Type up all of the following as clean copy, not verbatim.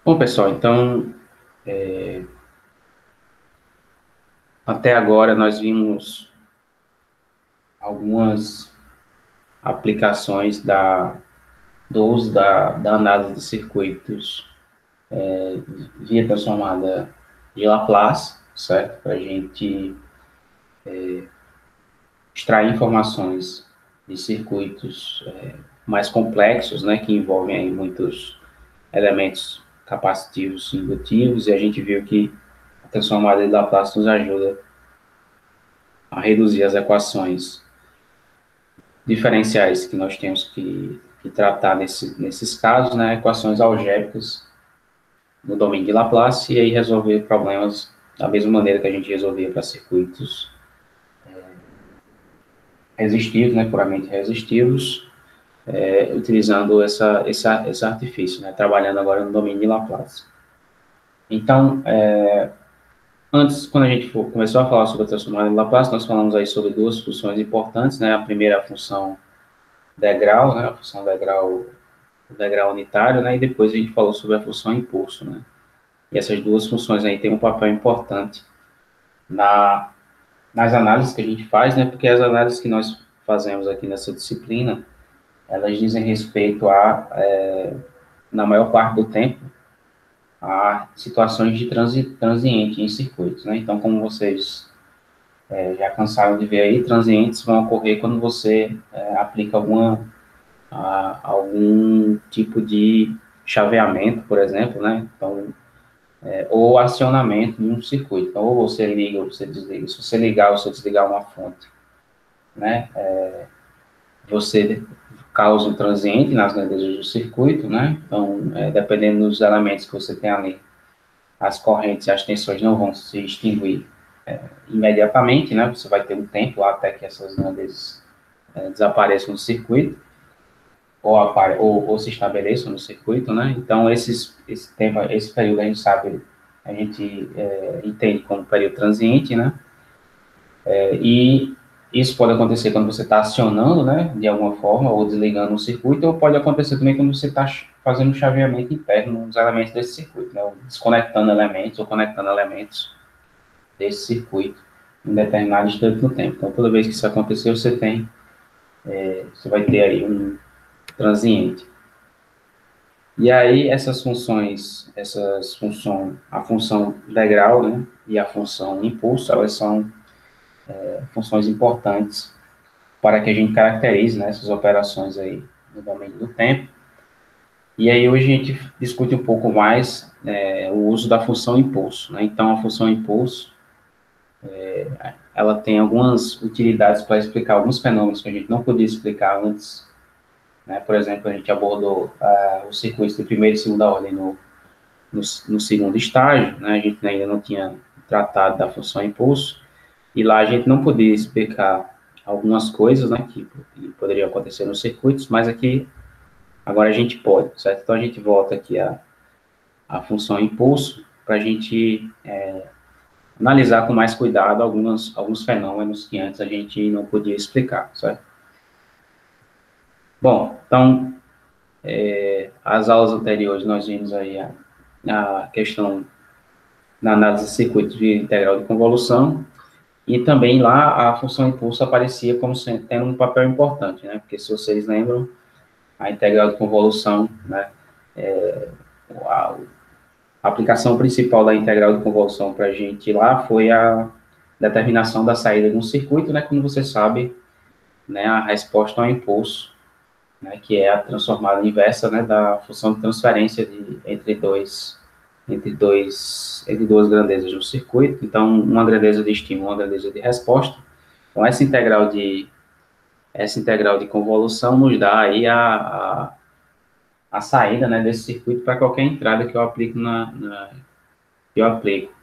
Bom, pessoal, então, até agora nós vimos algumas aplicações do uso da análise de circuitos via transformada de Laplace, certo? Para a gente extrair informações de circuitos mais complexos, né, que envolvem aí muitos elementos capacitivos e indutivos, e a gente viu que a transformada de Laplace nos ajuda a reduzir as equações diferenciais que nós temos que tratar nesses casos, né, equações algébricas no domínio de Laplace e aí resolver problemas da mesma maneira que a gente resolvia para circuitos resistivos, né, puramente resistivos, utilizando esse artifício, né, trabalhando agora no domínio de Laplace. Então, antes, quando a gente começou a falar sobre a transformada de Laplace, nós falamos aí sobre duas funções importantes, né, a primeira é a função degrau, né, a função degrau unitário, né, e depois a gente falou sobre a função impulso, né. E essas duas funções aí têm um papel importante na, nas análises que a gente faz, né, porque as análises que nós fazemos aqui nessa disciplina, elas dizem respeito na maior parte do tempo, a situações de transiente em circuitos, né. Então, como vocês já cansaram de ver aí, transientes vão ocorrer quando você aplica algum tipo de chaveamento, por exemplo, né. Então, ou acionamento de um circuito. Então, ou você liga ou você desliga. Se você ligar ou você desligar uma fonte, né, você causa um transiente nas grandezas do circuito, né? Então, dependendo dos elementos que você tem ali, as correntes e as tensões não vão se extinguir imediatamente, né? Você vai ter um tempo lá até que essas grandezas desapareçam do circuito ou se estabeleçam no circuito, né? Então, esse tempo, esse período a gente sabe, a gente entende como período transiente, né? E isso pode acontecer quando você está acionando, né, de alguma forma, ou desligando um circuito, ou pode acontecer também quando você está fazendo um chaveamento interno nos elementos desse circuito, né, ou desconectando elementos ou conectando elementos desse circuito em determinado instante no tempo. Então, toda vez que isso acontecer, você vai ter aí um transiente. E aí, a função degrau, né, e a função impulso, elas são funções importantes para que a gente caracterize, né, essas operações aí no domínio do tempo. E aí hoje a gente discute um pouco mais o uso da função impulso, né? Então a função impulso, ela tem algumas utilidades para explicar alguns fenômenos que a gente não podia explicar antes, né? Por exemplo, a gente abordou os circuitos de primeira e segunda ordem no segundo estágio, né? A gente ainda não tinha tratado da função impulso, e lá a gente não podia explicar algumas coisas, né, que poderiam acontecer nos circuitos, mas aqui agora a gente pode, certo? Então a gente volta aqui a função impulso para a gente analisar com mais cuidado alguns fenômenos que antes a gente não podia explicar, certo? Bom, então, as aulas anteriores nós vimos aí a questão na análise de circuitos de integral de convolução, e também lá a função impulso aparecia como tendo um papel importante, né? Porque se vocês lembram, a integral de convolução, né? A, a aplicação principal da integral de convolução para a gente lá foi a determinação da saída de um circuito, né? Como você sabe, né? A resposta ao impulso, né? Que é a transformada inversa, né? Da função de transferência entre duas grandezas de um circuito. Então, uma grandeza de estímulo, uma grandeza de resposta. Então, essa integral de convolução nos dá aí a saída, né, desse circuito para qualquer entrada que eu aplico que eu aplico.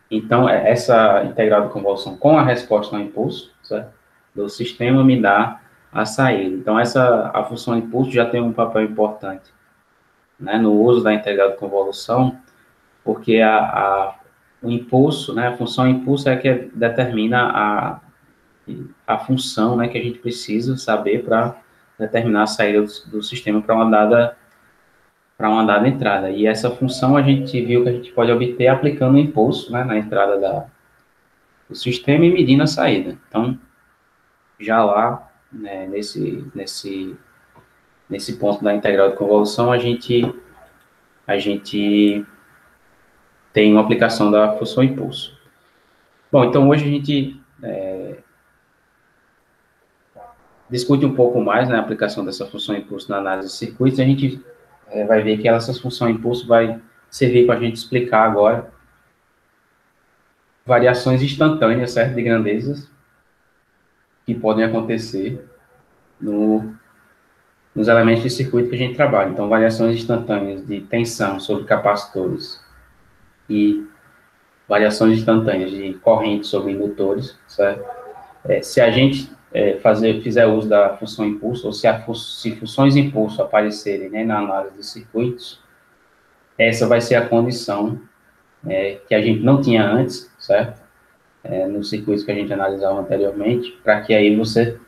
Então, essa integral de convolução com a resposta ao impulso, certo? Do sistema me dá a saída. Então, a função impulso já tem um papel importante, né, no uso da integral de convolução, porque o impulso, né, a função impulso é que determina a função, né, que a gente precisa saber para determinar a saída do sistema para uma dada para uma dada entrada. E essa função a gente viu que a gente pode obter aplicando o impulso, né, na entrada do sistema e medindo a saída. Então, já lá, né, nesse ponto da integral de convolução, a gente tem uma aplicação da função impulso. Bom, então hoje a gente discute um pouco mais, né, a aplicação dessa função impulso na análise de circuitos, e a gente vai ver que essa função impulso vai servir para a gente explicar agora variações instantâneas, certo, de grandezas que podem acontecer nos elementos de circuito que a gente trabalha. Então, variações instantâneas de tensão sobre capacitores e variações instantâneas de corrente sobre indutores, certo? Se a gente fizer uso da função impulso, ou se funções impulso aparecerem, né, na análise de circuitos, essa vai ser a condição que a gente não tinha antes, certo? Nos circuitos que a gente analisava anteriormente, para que aí você,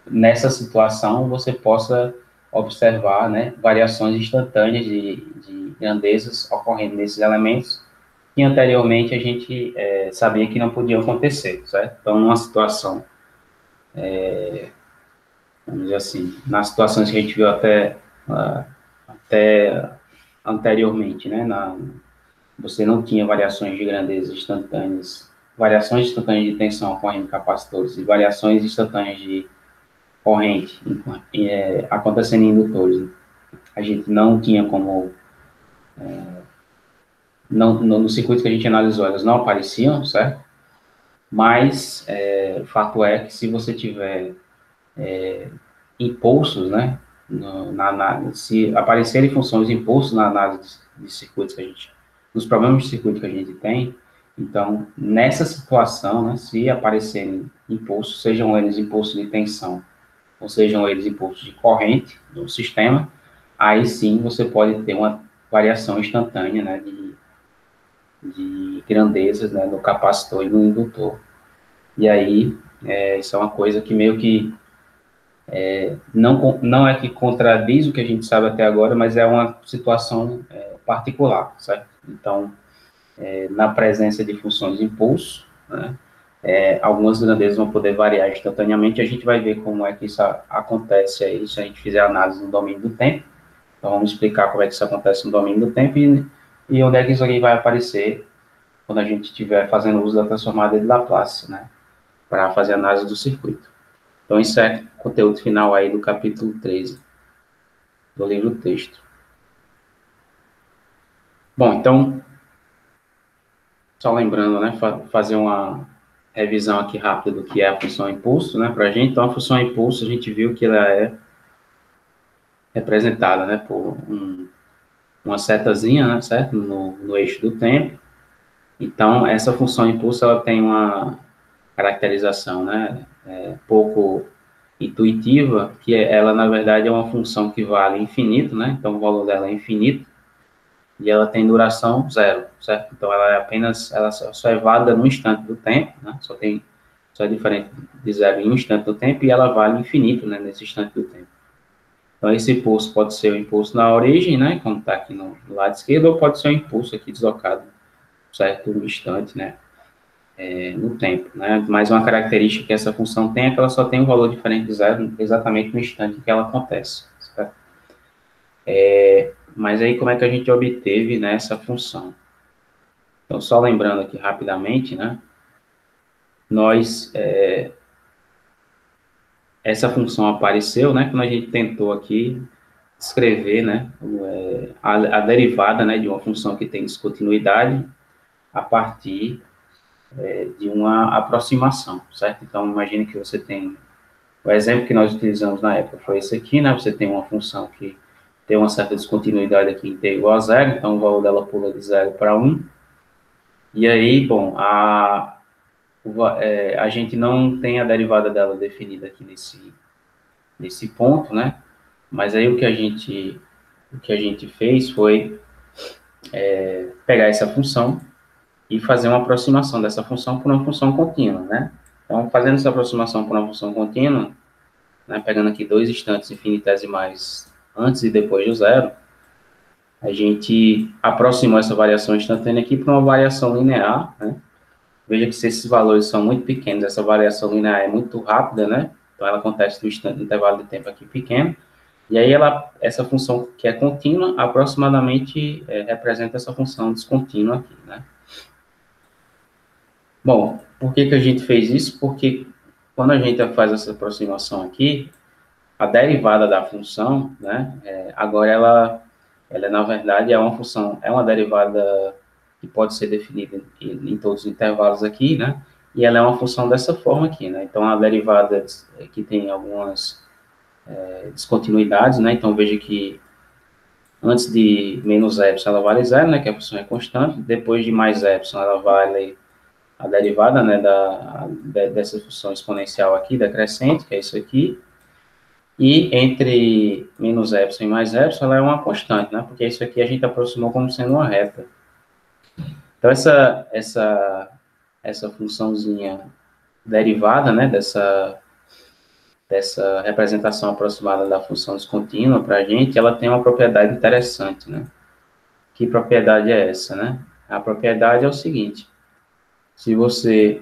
nessa situação, você possa observar, né, variações instantâneas de grandezas ocorrendo nesses elementos que anteriormente a gente sabia que não podiam acontecer, certo? Então, numa situação, vamos dizer assim, nas situações que a gente viu até anteriormente, né, você não tinha variações de grandeza instantâneas, variações instantâneas de tensão ocorrendo em capacitores e variações instantâneas de corrente acontecendo em indutores. A gente não tinha como, no circuito que a gente analisou, elas não apareciam, certo? Mas o fato é que se você tiver impulsos, né, se aparecerem funções de impulso na análise de circuitos que a gente, nos problemas de circuito que a gente tem, então, nessa situação, né, se aparecerem impulsos, sejam eles impulsos de tensão, ou sejam eles impulsos de corrente do sistema, aí sim você pode ter uma variação instantânea, né, de grandezas, né, no capacitor e no indutor. E aí, isso é uma coisa que meio que não é que contradiz o que a gente sabe até agora, mas é uma situação particular, certo? Então, na presença de funções de impulso, né, algumas grandezas vão poder variar instantaneamente, a gente vai ver como é que isso acontece aí, se a gente fizer análise no domínio do tempo. Então, vamos explicar como é que isso acontece no domínio do tempo e onde é que isso aqui vai aparecer quando a gente estiver fazendo uso da transformada de Laplace, né, para fazer análise do circuito. Então, isso é o conteúdo final aí do capítulo 13 do livro texto. Bom, então, só lembrando, né, fazer uma revisão aqui rápida do que é a função impulso, né, para a gente. Então, a função impulso, a gente viu que ela é representada, né, por uma setazinha, né, certo, no eixo do tempo. Então, essa função impulso, ela tem uma caracterização, né, pouco intuitiva, que ela, na verdade, é uma função que vale infinito, né, então o valor dela é infinito, e ela tem duração zero, certo? Então, ela só é válida no instante do tempo, né, só é diferente de zero em um instante do tempo, e ela vale infinito, né, nesse instante do tempo. Então, esse impulso pode ser o impulso na origem, né, como está aqui no lado esquerdo, ou pode ser o impulso aqui deslocado, certo, no instante, né, no tempo, né? Mas uma característica que essa função tem é que ela só tem um valor diferente de zero exatamente no instante em que ela acontece, certo? Mas aí como é que a gente obteve, né, essa função? Então, só lembrando aqui rapidamente, né, essa função apareceu, né, quando a gente tentou aqui escrever, né, a derivada, né, de uma função que tem descontinuidade a partir de uma aproximação, certo? Então, imagine que você tem, o exemplo que nós utilizamos na época foi esse aqui, né, você tem uma função que tem uma certa descontinuidade aqui em t igual a zero, então o valor dela pula de 0 para 1, e aí, bom, a gente não tem a derivada dela definida aqui nesse ponto, né, mas aí o que a gente fez foi pegar essa função e fazer uma aproximação dessa função por uma função contínua, né? Então, fazendo essa aproximação por uma função contínua, né, pegando aqui dois instantes infinitesimais antes e depois do zero, a gente aproximou essa variação instantânea aqui para uma variação linear, né? Veja que se esses valores são muito pequenos, essa variação linear é muito rápida, né? Então, ela acontece no intervalo de tempo aqui pequeno. E aí, essa função que é contínua, aproximadamente representa essa função descontínua aqui, né? Bom, por que a gente fez isso? Porque quando a gente faz essa aproximação aqui, a derivada da função, né? Agora ela na verdade é uma função, é uma derivada que pode ser definida em todos os intervalos aqui, né? E ela é uma função dessa forma aqui, né? Então, a derivada que tem algumas descontinuidades, né? Então, veja que antes de menos epsilon, ela vale zero, né? Que a função é constante. Depois de mais epsilon, ela vale a derivada, né? Dessa função exponencial aqui, decrescente, que é isso aqui. E entre menos epsilon e mais epsilon, ela é uma constante, né? Porque isso aqui a gente aproximou como sendo uma reta. Então, essa funçãozinha derivada, né, dessa representação aproximada da função descontínua para a gente, ela tem uma propriedade interessante, né? Que propriedade é essa, né? A propriedade é o seguinte: se você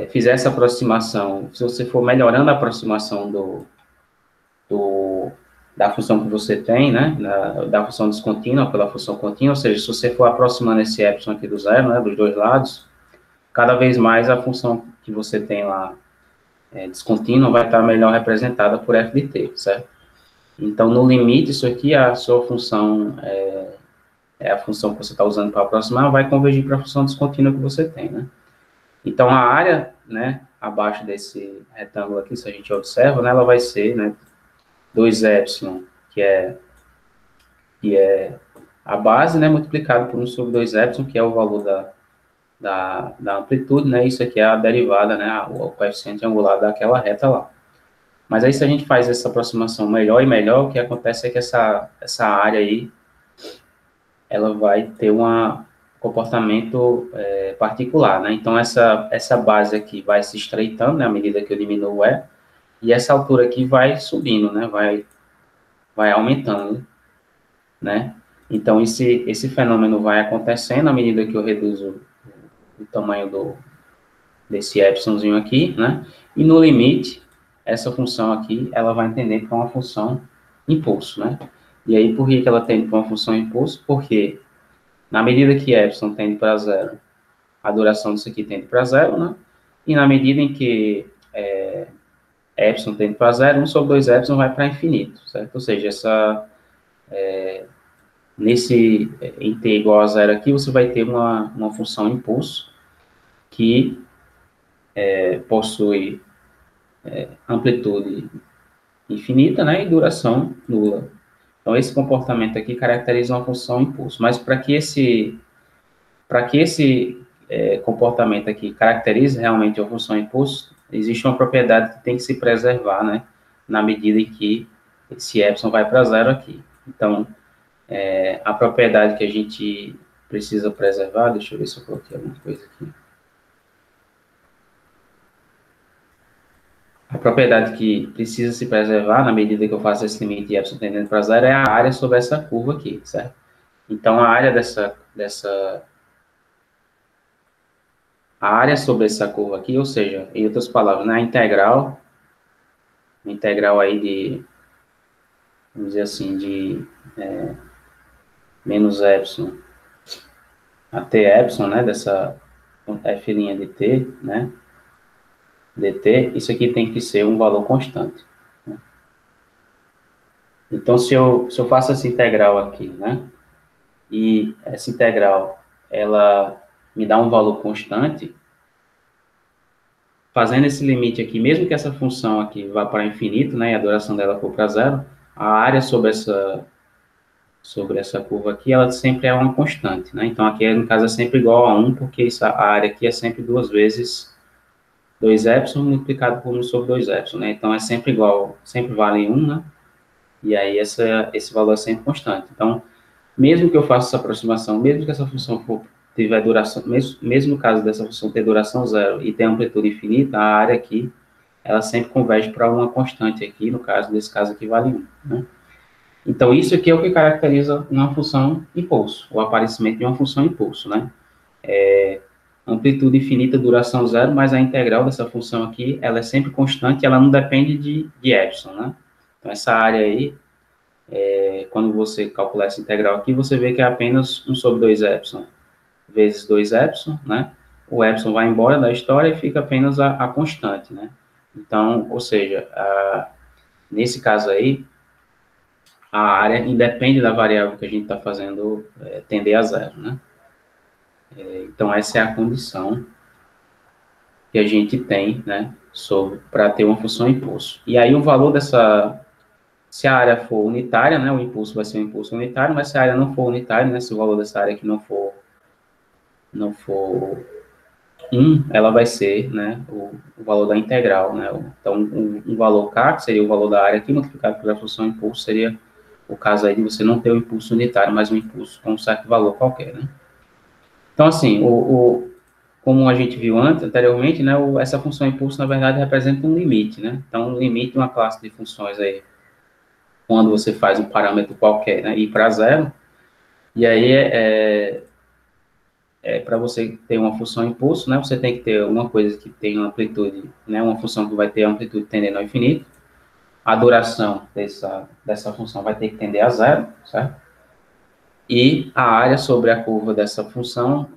fizer essa aproximação, se você for melhorando a aproximação da função que você tem, né, da função descontínua pela função contínua, ou seja, se você for aproximando esse epsilon aqui do zero, né, dos dois lados, cada vez mais a função que você tem lá descontínua vai estar melhor representada por f de t, certo? Então, no limite, isso aqui, a sua função, a função que você está usando para aproximar, vai convergir para a função descontínua que você tem, né? Então, a área, né, abaixo desse retângulo aqui, se a gente observa, né, ela vai ser, né, 2epsilon, que é a base, né, multiplicado por 1 sobre 2epsilon, que é o valor da amplitude, né, isso aqui é a derivada, né, o coeficiente angular daquela reta lá. Mas aí, se a gente faz essa aproximação melhor e melhor, o que acontece é que essa área aí, ela vai ter um comportamento particular, né, então essa base aqui vai se estreitando, né, à medida que eu diminuo o E, e essa altura aqui vai subindo, né, vai aumentando, né? Então, esse fenômeno vai acontecendo à medida que eu reduzo o tamanho desse epsilonzinho aqui, né? E no limite, essa função aqui, ela vai entender para uma função impulso, né? E aí, por que ela tende para uma função impulso? Porque na medida que epsilon tende para zero, a duração disso aqui tende para zero, né? E na medida em que epsilon tende para zero, 1 sobre 2 epsilon vai para infinito, certo? Ou seja, em t igual a zero aqui, você vai ter uma função impulso que possui amplitude infinita, né, e duração nula. Então, esse comportamento aqui caracteriza uma função impulso. Mas para que esse comportamento aqui caracterize realmente a função impulso, existe uma propriedade que tem que se preservar, né, na medida em que esse epsilon vai para zero aqui. Então, a propriedade que a gente precisa preservar, deixa eu ver se eu coloquei alguma coisa aqui. A propriedade que precisa se preservar, na medida que eu faço esse limite de epsilon tendendo para zero, é a área sobre essa curva aqui, certo? Então, a área sobre essa curva aqui, ou seja, em outras palavras, na integral aí vamos dizer assim, de menos epsilon até epsilon, né, dessa f' de t, né, dt, isso aqui tem que ser um valor constante. Né? Então, se eu faço essa integral aqui, né, e essa integral, ela me dá um valor constante, fazendo esse limite aqui, mesmo que essa função aqui vá para infinito, né, e a duração dela for para zero, a área sobre essa curva aqui, ela sempre é uma constante, né? Então, aqui, no caso, é sempre igual a 1, porque a área aqui é sempre 2 vezes 2 epsilon multiplicado por 1 sobre 2 epsilon, né? Então, é sempre igual, sempre vale 1, né? E aí, esse valor é sempre constante. Então, mesmo que eu faça essa aproximação, mesmo que essa função tiver duração, mesmo no caso dessa função ter duração zero e ter amplitude infinita, a área aqui, ela sempre converge para uma constante aqui, no caso, nesse caso aqui vale 1, né? Então, isso aqui é o que caracteriza uma função impulso, o aparecimento de uma função impulso, né? Amplitude infinita, duração zero, mas a integral dessa função aqui, ela é sempre constante, ela não depende de epsilon, né? Então, essa área aí, quando você calcular essa integral aqui, você vê que é apenas 1 sobre 2 epsilon vezes 2 epsilon, né? O epsilon vai embora da história e fica apenas a constante, né? Então, ou seja, nesse caso aí, a área independe da variável que a gente está fazendo tender a zero, né? Então, essa é a condição que a gente tem, né, para ter uma função impulso. E aí, o valor dessa, se a área for unitária, né, o impulso vai ser um impulso unitário, mas se a área não for unitária, né, se o valor dessa área aqui não for 1, ela vai ser, né, o valor da integral, né? Então, um valor K, que seria o valor da área aqui, multiplicado pela função impulso, seria o caso aí de você não ter o impulso unitário, mas um impulso com um certo valor qualquer, né? Então, assim, como a gente viu anteriormente, né, essa função impulso, na verdade, representa um limite, né? Então, um limite de uma classe de funções aí, quando você faz um parâmetro qualquer, né, ir para zero, e aí para você ter uma função impulso, né, você tem que ter uma coisa que tem uma amplitude, né, uma função que vai ter amplitude tendendo ao infinito, a duração dessa função vai ter que tender a zero, certo? E a área sobre a curva dessa função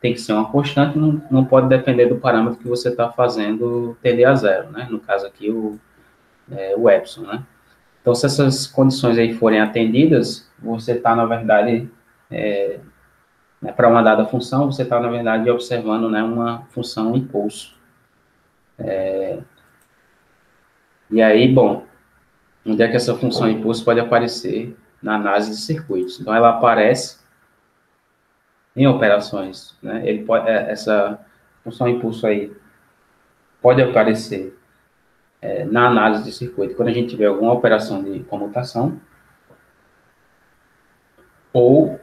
tem que ser uma constante, não pode depender do parâmetro que você está fazendo tender a zero, né? No caso aqui, o epsilon, né? Então, se essas condições aí forem atendidas, você está, na verdade, né, para uma dada função, você está, na verdade, observando, né, uma função impulso. E aí, bom, onde é que essa função impulso pode aparecer na análise de circuitos? Então, ela aparece em operações, né? Essa função impulso aí pode aparecer na análise de circuito quando a gente tiver alguma operação de comutação ou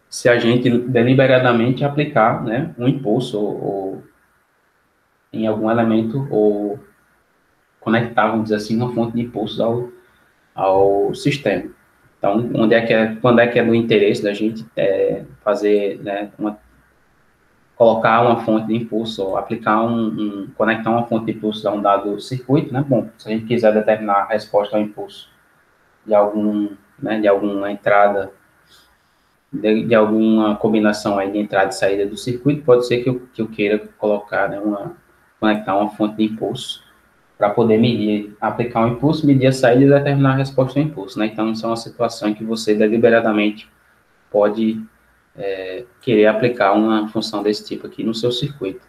se a gente deliberadamente aplicar, né, um impulso ou em algum elemento ou conectar, vamos dizer assim, uma fonte de impulsos ao sistema. Então, quando é que é do interesse da gente fazer, né, colocar uma fonte de impulso, ou aplicar conectar uma fonte de impulso a um dado circuito, né? Bom, se a gente quiser determinar a resposta ao impulso de alguma entrada, de alguma combinação aí de entrada e saída do circuito, pode ser que eu queira colocar, né, conectar uma fonte de impulso para poder medir, aplicar um impulso, medir a saída e determinar a resposta ao impulso, né? Então, isso é uma situação em que você deliberadamente pode querer aplicar uma função desse tipo aqui no seu circuito.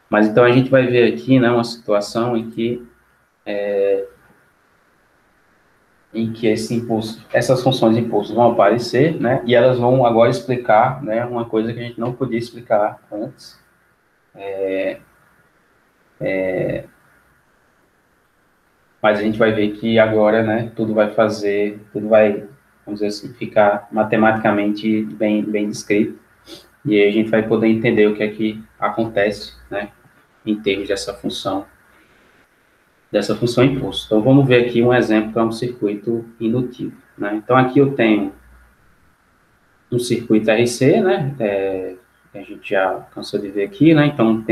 Mas então a gente vai ver aqui, né, uma situação em que essas funções de impulso vão aparecer, né, e elas vão agora explicar, né, uma coisa que a gente não podia explicar antes. Mas a gente vai ver que agora, né, tudo vai, vamos dizer assim, ficar matematicamente bem descrito, e aí a gente vai poder entender o que é que acontece, né, em termos dessa função impulso. Então, vamos ver aqui um exemplo para um circuito indutivo, né? Então, aqui eu tenho um circuito RC, né? A gente já cansou de ver aqui, né? Então,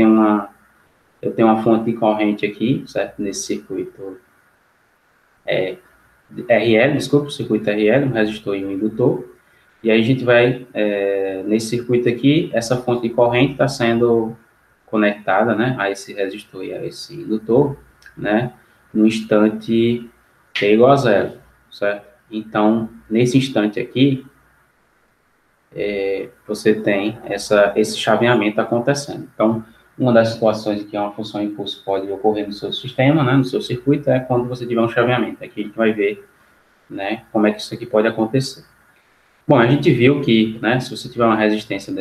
eu tenho uma fonte de corrente aqui, certo? Nesse circuito RL, desculpa, o circuito RL, um resistor e um indutor. E aí a gente vai, nesse circuito aqui, essa fonte de corrente está sendo conectada, né, a esse resistor e a esse indutor, né, no instante t igual a zero, certo? Então, nesse instante aqui, você tem esse chaveamento acontecendo. Então, uma das situações em que uma função impulso pode ocorrer no seu sistema, né, no seu circuito, é quando você tiver um chaveamento. Aqui a gente vai ver, né, como é que isso aqui pode acontecer. Bom, a gente viu que, né, se você tiver uma resistência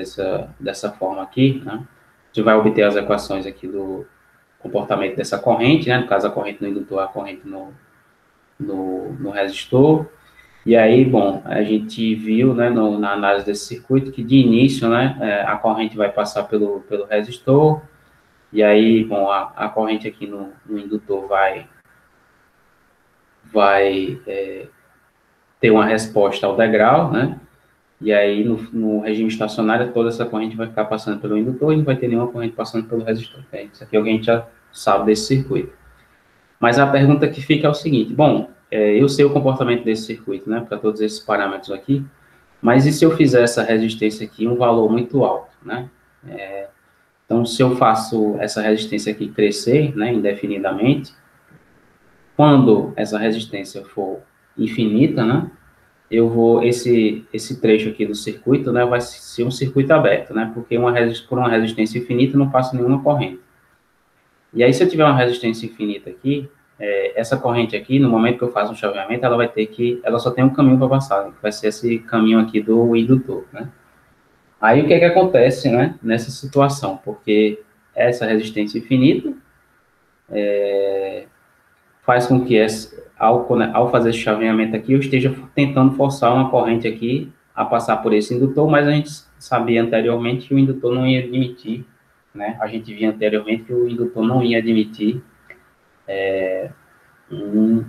dessa forma aqui, né, você vai obter as equações aqui do comportamento dessa corrente, né, no caso a corrente no indutor, a corrente no resistor. E aí, bom, a gente viu, né, na análise desse circuito que de início, né, a corrente vai passar pelo resistor, e aí, bom, a corrente aqui no indutor vai ter uma resposta ao degrau, né? E aí, no regime estacionário, toda essa corrente vai ficar passando pelo indutor e não vai ter nenhuma corrente passando pelo resistor. Isso aqui alguém já sabe desse circuito. Mas a pergunta que fica é o seguinte, bom, eu sei o comportamento desse circuito, né, para todos esses parâmetros aqui, mas e se eu fizer essa resistência aqui um valor muito alto, né? Então, se eu faço essa resistência aqui crescer, né, indefinidamente, quando essa resistência for infinita, né, eu vou, esse trecho aqui do circuito, né, vai ser um circuito aberto, né, porque por uma resistência infinita não passa nenhuma corrente. E aí, se eu tiver uma resistência infinita aqui, essa corrente aqui, no momento que eu faço um chaveamento, ela só tem um caminho para passar, que vai ser esse caminho aqui do indutor, né. Aí, o que é que acontece, né, nessa situação? Porque essa resistência infinita faz com que, ao fazer esse chaveamento aqui, eu esteja tentando forçar uma corrente aqui a passar por esse indutor, mas a gente sabia anteriormente que o indutor não ia admitir, né? A gente via anteriormente que o indutor não ia admitir um,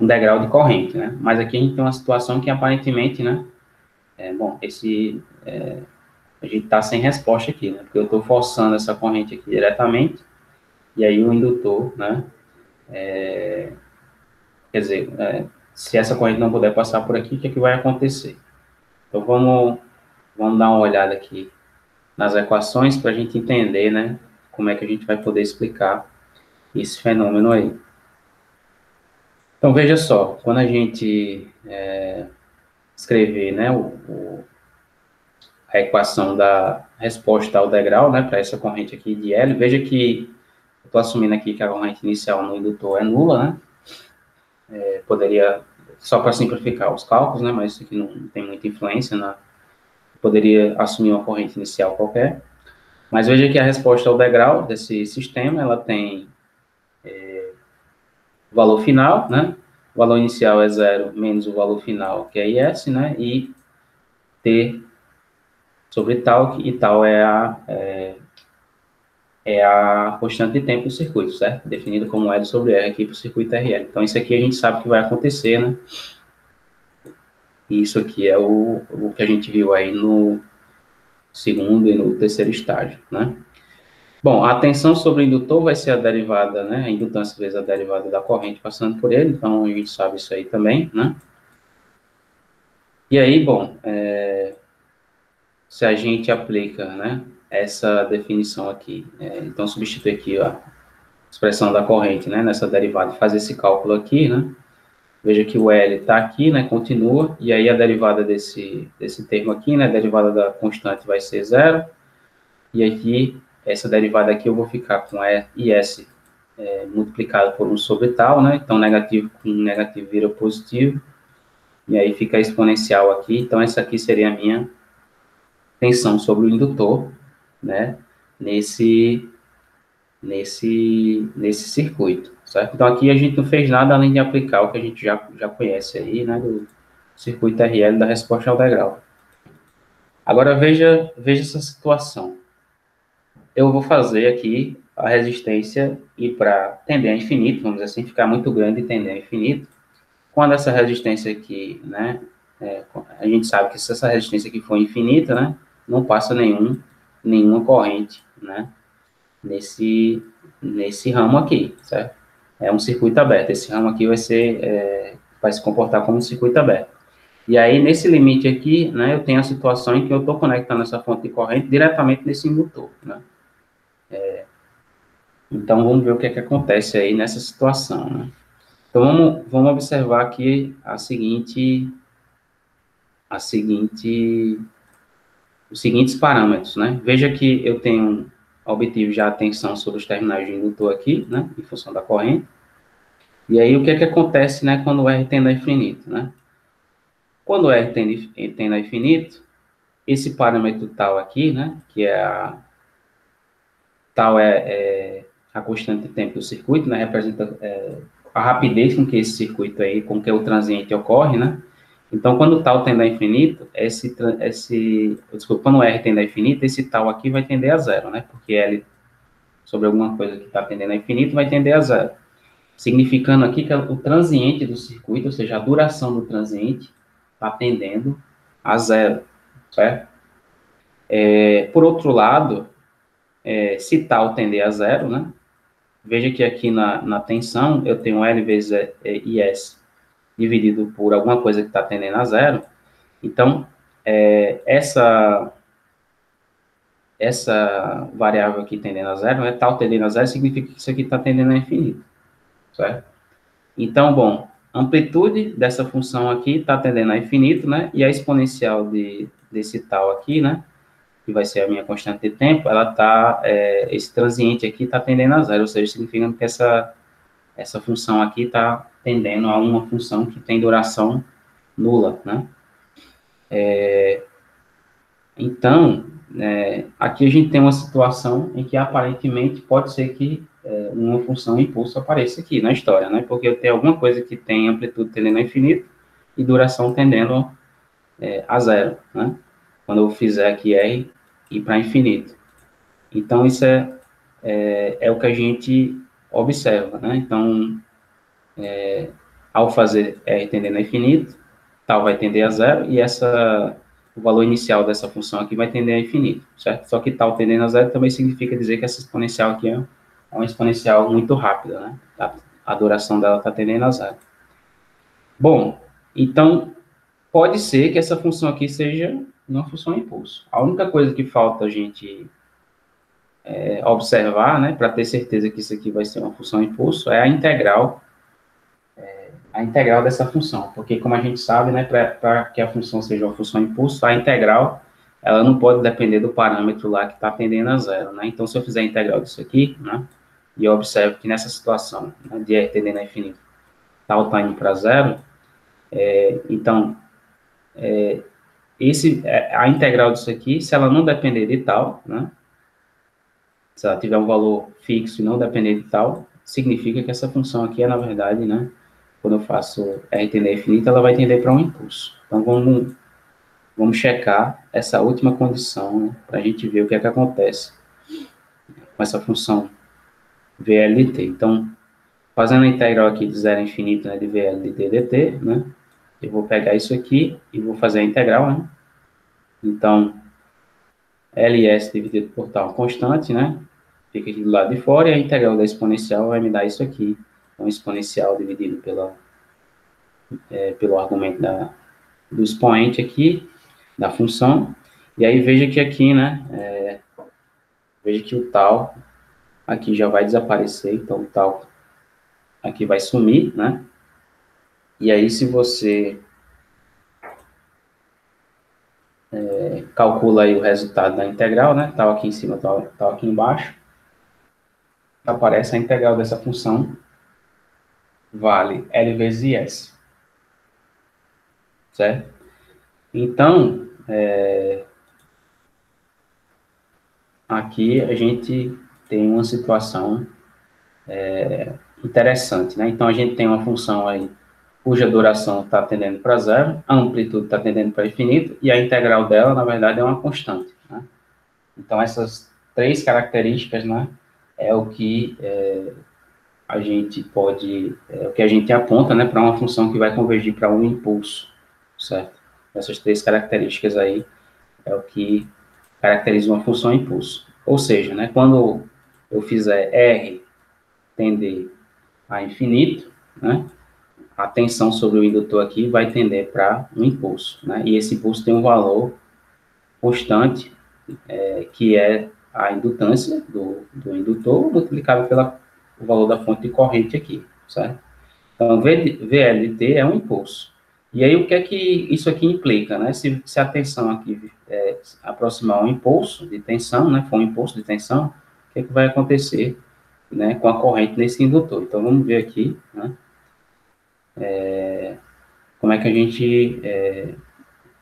um degrau de corrente, né? Mas aqui a gente tem uma situação que aparentemente, né? A gente está sem resposta aqui, né? Porque eu estou forçando essa corrente aqui diretamente, e aí o indutor, né? Quer dizer, se essa corrente não puder passar por aqui, o que é que vai acontecer? Então, vamos dar uma olhada aqui nas equações para a gente entender, né, como é que a gente vai poder explicar esse fenômeno aí. Então, veja só, quando a gente escrever, né, a equação da resposta ao degrau, né, para essa corrente aqui de L, veja que eu estou assumindo aqui que a corrente inicial no indutor é nula, né, poderia, só para simplificar os cálculos, né, mas isso aqui não tem muita influência, poderia assumir uma corrente inicial qualquer. Mas veja que a resposta ao degrau desse sistema, ela tem o valor final, né? O valor inicial é zero menos o valor final, que é IS, né? E T sobre tal, e tal é a constante de tempo do circuito, certo? Definido como L sobre R aqui para o circuito RL. Então, isso aqui a gente sabe que vai acontecer, né? E isso aqui é o que a gente viu aí no segundo e no terceiro estágio, né? Bom, a tensão sobre o indutor vai ser a derivada, né? A indutância vezes a derivada da corrente passando por ele, então a gente sabe isso aí também, né? E aí, bom, se a gente aplica, né, essa definição aqui, então substitui aqui a expressão da corrente, né, nessa derivada, faz esse cálculo aqui, né? Veja que o L está aqui, né, continua, e aí a derivada desse termo aqui, né, a derivada da constante vai ser zero, e aqui, essa derivada aqui eu vou ficar com IS multiplicado por 1 sobre tal, né? Então, negativo com negativo vira positivo, e aí fica exponencial aqui. Então, essa aqui seria a minha tensão sobre o indutor, né? Nesse circuito, certo? Então, aqui a gente não fez nada além de aplicar o que a gente já conhece aí, né? Do circuito RL da resposta ao degrau. Agora, veja essa situação. Eu vou fazer aqui a resistência ir para tender a infinito, vamos dizer assim, ficar muito grande e tender a infinito. Quando essa resistência aqui, né, a gente sabe que se essa resistência aqui for infinita, né, não passa nenhuma corrente, né, nesse ramo aqui, certo? É um circuito aberto, esse ramo aqui vai se comportar como um circuito aberto. E aí, nesse limite aqui, né, eu tenho a situação em que eu estou conectando essa fonte de corrente diretamente nesse indutor, né. Então, vamos ver o que é que acontece aí nessa situação, né? Então, vamos observar aqui os seguintes parâmetros, né? Veja que eu obtive já a tensão sobre os terminais do indutor aqui, né? Em função da corrente. E aí, o que é que acontece, né? Quando o R tende a infinito, né? Quando o R tende a infinito, esse parâmetro tal aqui, né? Que é tal é a constante de tempo do circuito, né? Representa a rapidez com que esse circuito aí, com que o transiente ocorre, né? Então, quando tal tende a infinito, quando R tende a infinito, esse tal aqui vai tender a zero, né? Porque L sobre alguma coisa que está tendendo a infinito vai tender a zero. significando aqui que o transiente do circuito, ou seja, a duração do transiente, está tendendo a zero, certo? Por outro lado, se tal tender a zero, né? Veja que aqui na tensão eu tenho L vezes IS dividido por alguma coisa que está tendendo a zero. Então, essa variável aqui tendendo a zero, né? Tal tendendo a zero significa que isso aqui está tendendo a infinito, certo? Então, bom, a amplitude dessa função aqui está tendendo a infinito, né? E a exponencial desse tal aqui, né? Que vai ser a minha constante de tempo, ela está, esse transiente aqui está tendendo a zero, ou seja, significa que essa função aqui está tendendo a uma função que tem duração nula, né? Então, aqui a gente tem uma situação em que aparentemente pode ser que uma função impulso apareça aqui na história, né? Porque eu tenho alguma coisa que tem amplitude tendendo a infinito e duração tendendo a zero, né? Quando eu fizer aqui R ir para infinito. Então, isso é o que a gente observa, né? Então, ao fazer R tendendo a infinito, tal vai tender a zero, e o valor inicial dessa função aqui vai tender a infinito, certo? Só que tal tendendo a zero também significa dizer que essa exponencial aqui é uma exponencial muito rápida, né? A duração dela está tendendo a zero. Bom, então, pode ser que essa função aqui seja uma função impulso. A única coisa que falta a gente observar, né, para ter certeza que isso aqui vai ser uma função impulso, é a integral dessa função, porque como a gente sabe, né, para que a função seja uma função impulso, a integral, ela não pode depender do parâmetro lá que está tendendo a zero, né? Então, se eu fizer a integral disso aqui, né, e eu observo que nessa situação, né, de R tendendo a infinito, tal está indo para zero, então, a integral disso aqui, se ela não depender de tal, né, se ela tiver um valor fixo e não depender de tal, significa que essa função aqui é, na verdade, né, quando eu faço R tender a infinito, ela vai tender para um impulso. Então, vamos checar essa última condição, né, para a gente ver o que é que acontece com essa função VLT. Então, fazendo a integral aqui de zero a infinito, né, de VLT dt, né, eu vou pegar isso aqui e vou fazer a integral, né. Então, LS dividido por tal constante, né, fica aqui do lado de fora, e a integral da exponencial vai me dar isso aqui. Então, exponencial dividido pelo argumento do expoente aqui, da função. E aí, veja que aqui, né, veja que o tal aqui já vai desaparecer, então o tal aqui vai sumir, né? E aí, se você calcula aí o resultado da integral, né, tal aqui em cima, tal aqui embaixo, aparece a integral dessa função, vale L vezes IS, certo? Então, aqui a gente tem uma situação interessante, né? Então, a gente tem uma função aí cuja duração está tendendo para zero, a amplitude está tendendo para infinito, e a integral dela, na verdade, é uma constante, né? Então, essas três características, né, é o que a gente pode, o que a gente aponta, né, para uma função que vai convergir para um impulso, certo? Essas três características aí é o que caracteriza uma função impulso. Ou seja, né, quando eu fizer R tender a infinito, né, a tensão sobre o indutor aqui vai tender para um impulso, né, e esse impulso tem um valor constante, que é a indutância do indutor multiplicado pelo valor da fonte de corrente aqui, certo? Então, VLT é um impulso. E aí, o que é que isso aqui implica, né? Se a tensão aqui aproximar um impulso de tensão, né? For um impulso de tensão, o que é que vai acontecer, né, com a corrente nesse indutor? Então, vamos ver aqui, né? Como é que a gente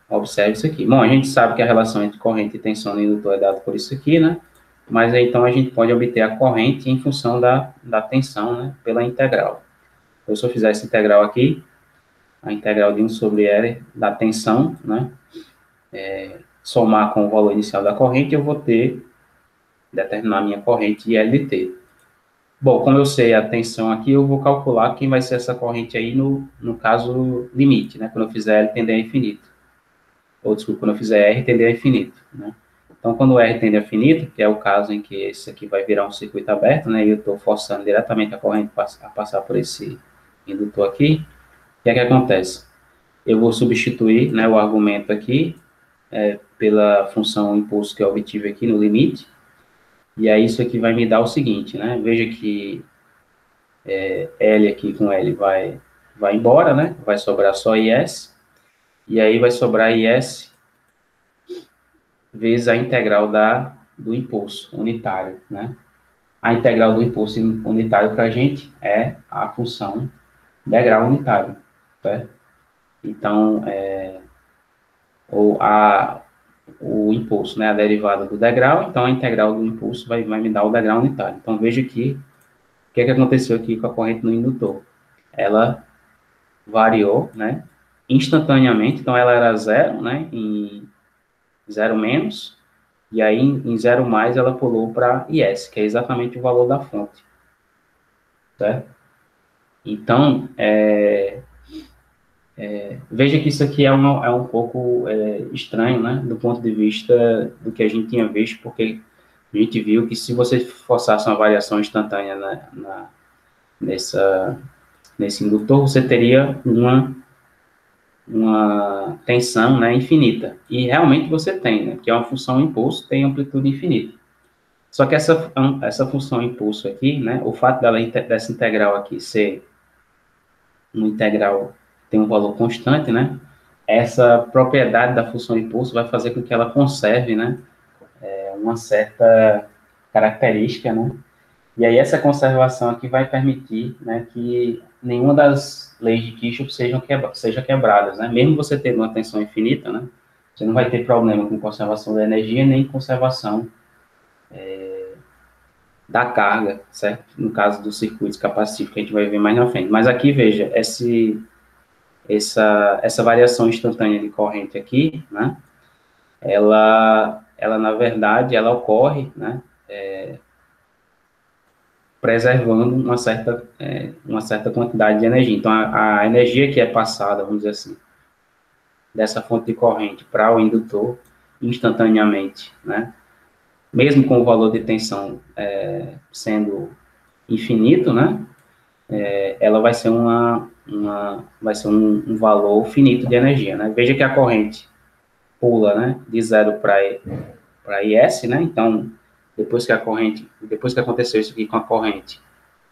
observa isso aqui. Bom, a gente sabe que a relação entre corrente e tensão no indutor é dada por isso aqui, né? Mas aí, então, a gente pode obter a corrente em função da tensão, né? Pela integral. Então, se eu fizer essa integral aqui, a integral de 1 sobre L da tensão, né? Somar com o valor inicial da corrente, eu vou determinar a minha corrente ILT. Bom, como eu sei a tensão aqui, eu vou calcular quem vai ser essa corrente aí no caso limite, né? Quando eu fizer L tender a infinito. Ou, desculpa, quando eu fizer R tender a infinito, né? Então, quando o R tende a infinito, que é o caso em que esse aqui vai virar um circuito aberto, né? E eu estou forçando diretamente a corrente a passar por esse indutor aqui, o que é que acontece? Eu vou substituir, né, o argumento aqui pela função impulso que eu obtive aqui no limite, e aí isso aqui vai me dar o seguinte, né? Veja que L aqui com L vai embora, né? Vai sobrar só IS, e aí vai sobrar IS vezes a integral do impulso unitário, né? A integral do impulso unitário para a gente é a função degrau unitário, certo? Então, o impulso, né, a derivada do degrau, então a integral do impulso vai me dar o degrau unitário. Então, veja aqui, o que é que aconteceu aqui com a corrente no indutor? Ela variou, né, instantaneamente, então ela era zero, né, em zero menos, e aí em zero mais ela pulou para IS, que é exatamente o valor da fonte, certo? Então, veja que isso aqui é um pouco estranho, né, do ponto de vista do que a gente tinha visto, porque a gente viu que se você forçasse uma variação instantânea nessa, nesse indutor, você teria uma tensão, né, infinita. E realmente você tem, né, que é uma função impulso, tem amplitude infinita. Só que essa função impulso aqui, né, o fato dessa integral aqui ser uma integral tem um valor constante, né, essa propriedade da função impulso vai fazer com que ela conserve, né, uma certa característica, né, e aí essa conservação aqui vai permitir, né, que nenhuma das leis de Kirchhoff seja quebradas, né, mesmo você tendo uma tensão infinita, né, você não vai ter problema com conservação da energia nem conservação da carga, certo? No caso dos circuitos capacitivos, que a gente vai ver mais na frente. Mas aqui, veja, essa variação instantânea de corrente aqui, né? Ela na verdade, ela ocorre, né? Preservando uma certa quantidade de energia. Então, a energia que é passada, vamos dizer assim, dessa fonte de corrente para o indutor, instantaneamente, né? Mesmo com o valor de tensão sendo infinito, né? Ela vai ser vai ser um valor finito de energia, né? Veja que a corrente pula, né, de zero para IS, né? Então, depois que aconteceu isso aqui com a corrente,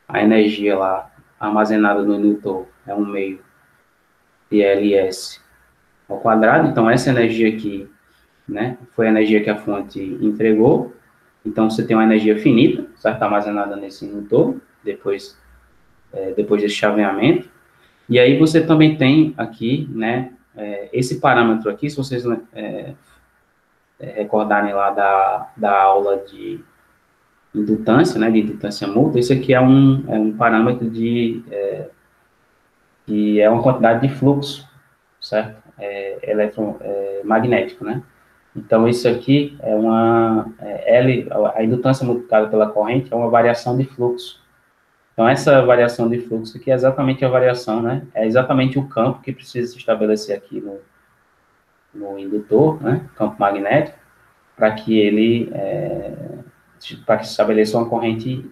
a energia lá armazenada no indutor é um meio de LS ao quadrado. Então, essa energia aqui, né, foi a energia que a fonte entregou. Então, você tem uma energia finita, certo? Armazenada nesse indutor, depois desse chaveamento. E aí você também tem aqui, né, esse parâmetro aqui, se vocês recordarem lá da aula de indutância, né, de indutância múltipla, isso aqui é um parâmetro que é uma quantidade de fluxo, certo? Eletromagnético, né? Então, isso aqui a indutância multiplicada pela corrente é uma variação de fluxo. Então, essa variação de fluxo aqui é exatamente a variação, né? É exatamente o campo que precisa se estabelecer aqui no indutor, né? Campo magnético, para que para que se estabeleça uma corrente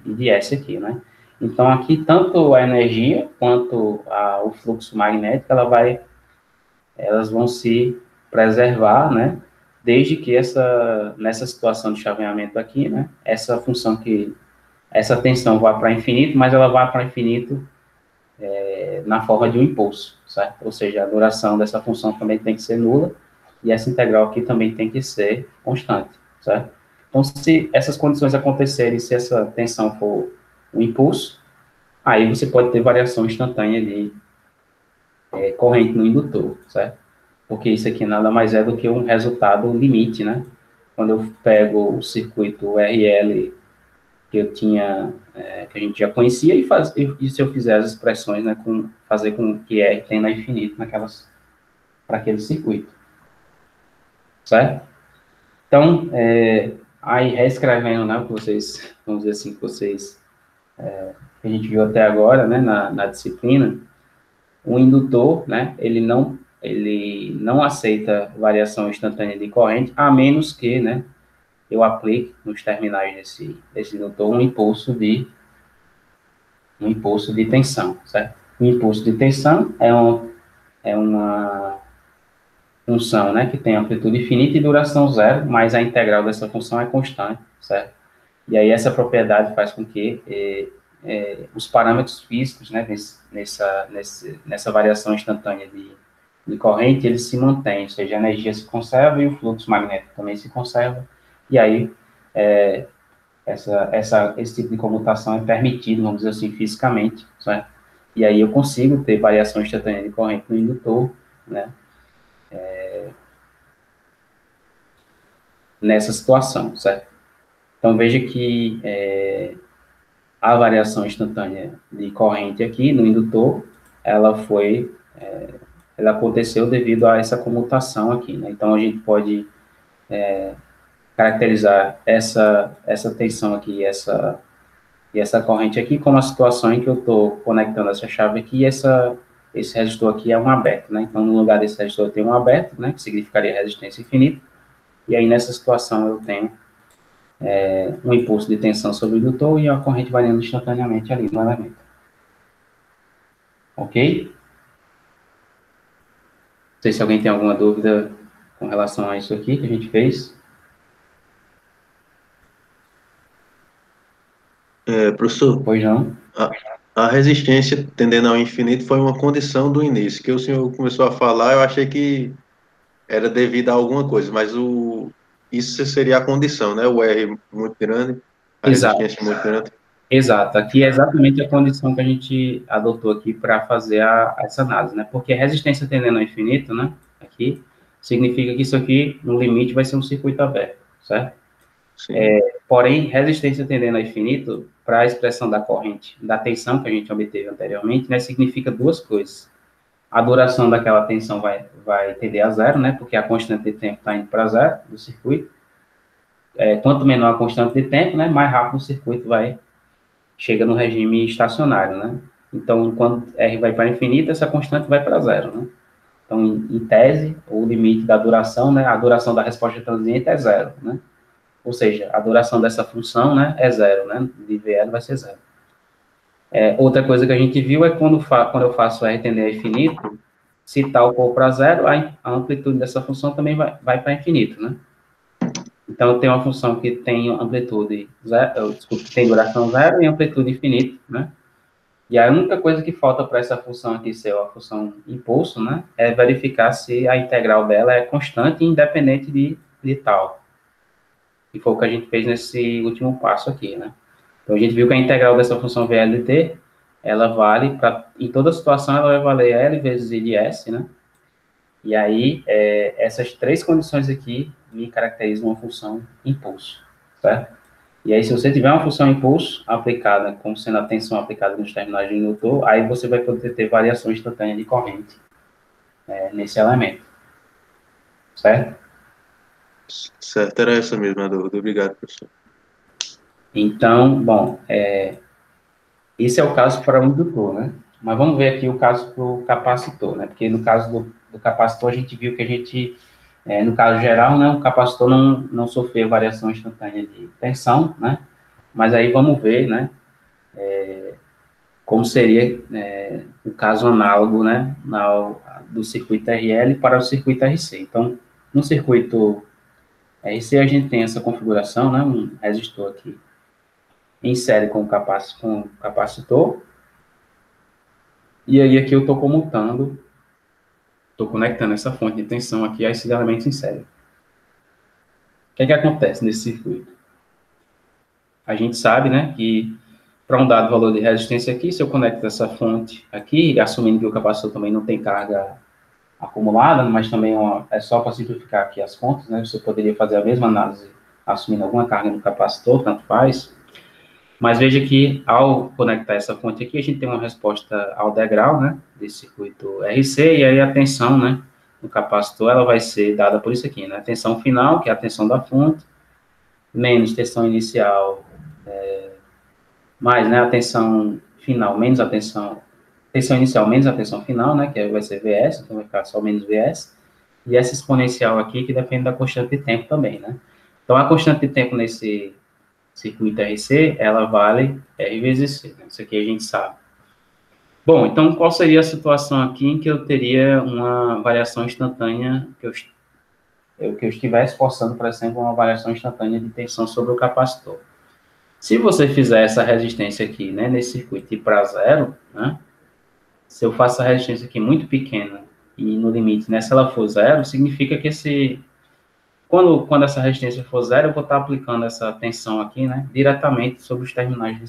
IDS aqui, né? Então, aqui, tanto a energia quanto o fluxo magnético, elas vão se preservar, né? Desde que nessa situação de chaveamento aqui, né? Essa tensão vá para infinito, mas ela vai para infinito na forma de um impulso, certo? Ou seja, a duração dessa função também tem que ser nula, e essa integral aqui também tem que ser constante, certo? Então, se essas condições acontecerem, se essa tensão for um impulso, aí você pode ter variação instantânea de corrente no indutor, certo? Porque isso aqui nada mais é do que um resultado limite, né? Quando eu pego o circuito RL que eu tinha, que a gente já conhecia, e se eu fizer as expressões, né, fazer com que R tenda a infinito para aquele circuito, certo? Então, aí reescrevendo, né, o que vocês, vamos dizer assim, que vocês que a gente viu até agora, né, na disciplina, o indutor, né, ele não aceita variação instantânea de corrente, a menos que, né, eu aplique nos terminais desse indutor um impulso de tensão, certo? O impulso de tensão é uma função, né, que tem amplitude infinita e duração zero, mas a integral dessa função é constante, certo? E aí essa propriedade faz com que os parâmetros físicos, né, nessa variação instantânea de corrente, eles se mantêm, ou seja, a energia se conserva e o fluxo magnético também se conserva, e aí é, esse tipo de comutação é permitido, vamos dizer assim, fisicamente, certo? E aí eu consigo ter variação instantânea de corrente no indutor, né, nessa situação, certo? Então veja que a variação instantânea de corrente aqui no indutor, ela foi, ela aconteceu devido a essa comutação aqui, né? Então a gente pode caracterizar essa tensão aqui, e essa corrente aqui como a situação em que eu estou conectando essa chave aqui e esse resistor aqui é um aberto, né? Então no lugar desse resistor eu tenho um aberto, né? Que significaria resistência infinita, e aí nessa situação eu tenho um impulso de tensão sobre o indutor e a corrente variando instantaneamente ali no elemento. Ok? Não sei se alguém tem alguma dúvida com relação a isso aqui que a gente fez. Professor, Pois não? a, a resistência tendendo ao infinito foi uma condição do início, que o senhor começou a falar, eu achei que era devido a alguma coisa, mas isso seria a condição, né? O R muito grande, a Exato, resistência muito grande. exato. Aqui é exatamente a condição que a gente adotou aqui para fazer essa análise, né? Porque resistência tendendo ao infinito, né? Aqui, significa que isso aqui, no limite, vai ser um circuito aberto, certo? Sim, Porém, resistência tendendo ao infinito, para a expressão da corrente, da tensão que a gente obteve anteriormente, né? Significa duas coisas. A duração daquela tensão vai tender a zero, né? Porque a constante de tempo está indo para zero do circuito. Quanto menor a constante de tempo, né? Mais rápido o circuito chega no regime estacionário, né? Então, quando R vai para infinito, essa constante vai para zero, né? Então, em tese, o limite da duração, né? A duração da resposta transiente é zero, né? Ou seja, a duração dessa função, né? É zero, né? De VL vai ser zero. Outra coisa que a gente viu é quando eu faço R tender a infinito, se tal for para zero, a amplitude dessa função também vai para infinito, né? Então, eu tenho uma função que tem amplitude zero, desculpa, que tem duração zero e amplitude infinita, né? E a única coisa que falta para essa função aqui ser a função impulso, né, é verificar se a integral dela é constante e independente de tal. E foi o que a gente fez nesse último passo aqui, né? Então, a gente viu que a integral dessa função VLT, ela vale para, em toda situação, ela vai valer L vezes I de S, né? E aí, essas três condições aqui me caracterizam uma função impulso, certo? E aí, se você tiver uma função impulso aplicada, como sendo a tensão aplicada nos terminais de indutor, aí você vai poder ter variação instantânea de corrente nesse elemento, certo? certo, era essa mesma a dúvida. Obrigado, professor. Então, bom, esse é o caso para o indutor, né? Mas vamos ver aqui o caso para o capacitor, né? Porque no caso do capacitor, a gente viu que no caso geral, né, o capacitor não sofreu variação instantânea de tensão, né? Mas aí vamos ver, né, como seria o caso análogo, né, do circuito RL para o circuito RC. Então, no circuito RC, a gente tem essa configuração, né, um resistor aqui em série com o capacitor, e aí aqui eu estou comutando, estou conectando essa fonte de tensão aqui a esses elementos em série. O que é que acontece nesse circuito? A gente sabe, né, que para um dado valor de resistência aqui, se eu conecto essa fonte aqui, assumindo que o capacitor também não tem carga acumulada, mas também é só para simplificar aqui as contas, né? Você poderia fazer a mesma análise assumindo alguma carga no capacitor, tanto faz. Mas veja que ao conectar essa fonte aqui, a gente tem uma resposta ao degrau, né? Desse circuito RC, e aí a tensão, né? No capacitor, ela vai ser dada por isso aqui, né? A tensão final, que é a tensão da fonte, menos tensão inicial mais, né, a tensão final menos a tensão inicial menos a tensão final, né, que vai ser Vs, então vai ficar só menos Vs, e essa exponencial aqui que depende da constante de tempo também, né. Então, a constante de tempo nesse circuito RC, ela vale R vezes C, né? Isso aqui a gente sabe. Bom, então qual seria a situação aqui em que eu teria uma variação instantânea, que eu estivesse forçando, por exemplo, uma variação instantânea de tensão sobre o capacitor? Se você fizer essa resistência aqui, né, nesse circuito ir para zero, né, se eu faço a resistência aqui muito pequena e no limite, né, se ela for zero, significa que quando essa resistência for zero, eu vou estar aplicando essa tensão aqui, né, diretamente sobre os terminais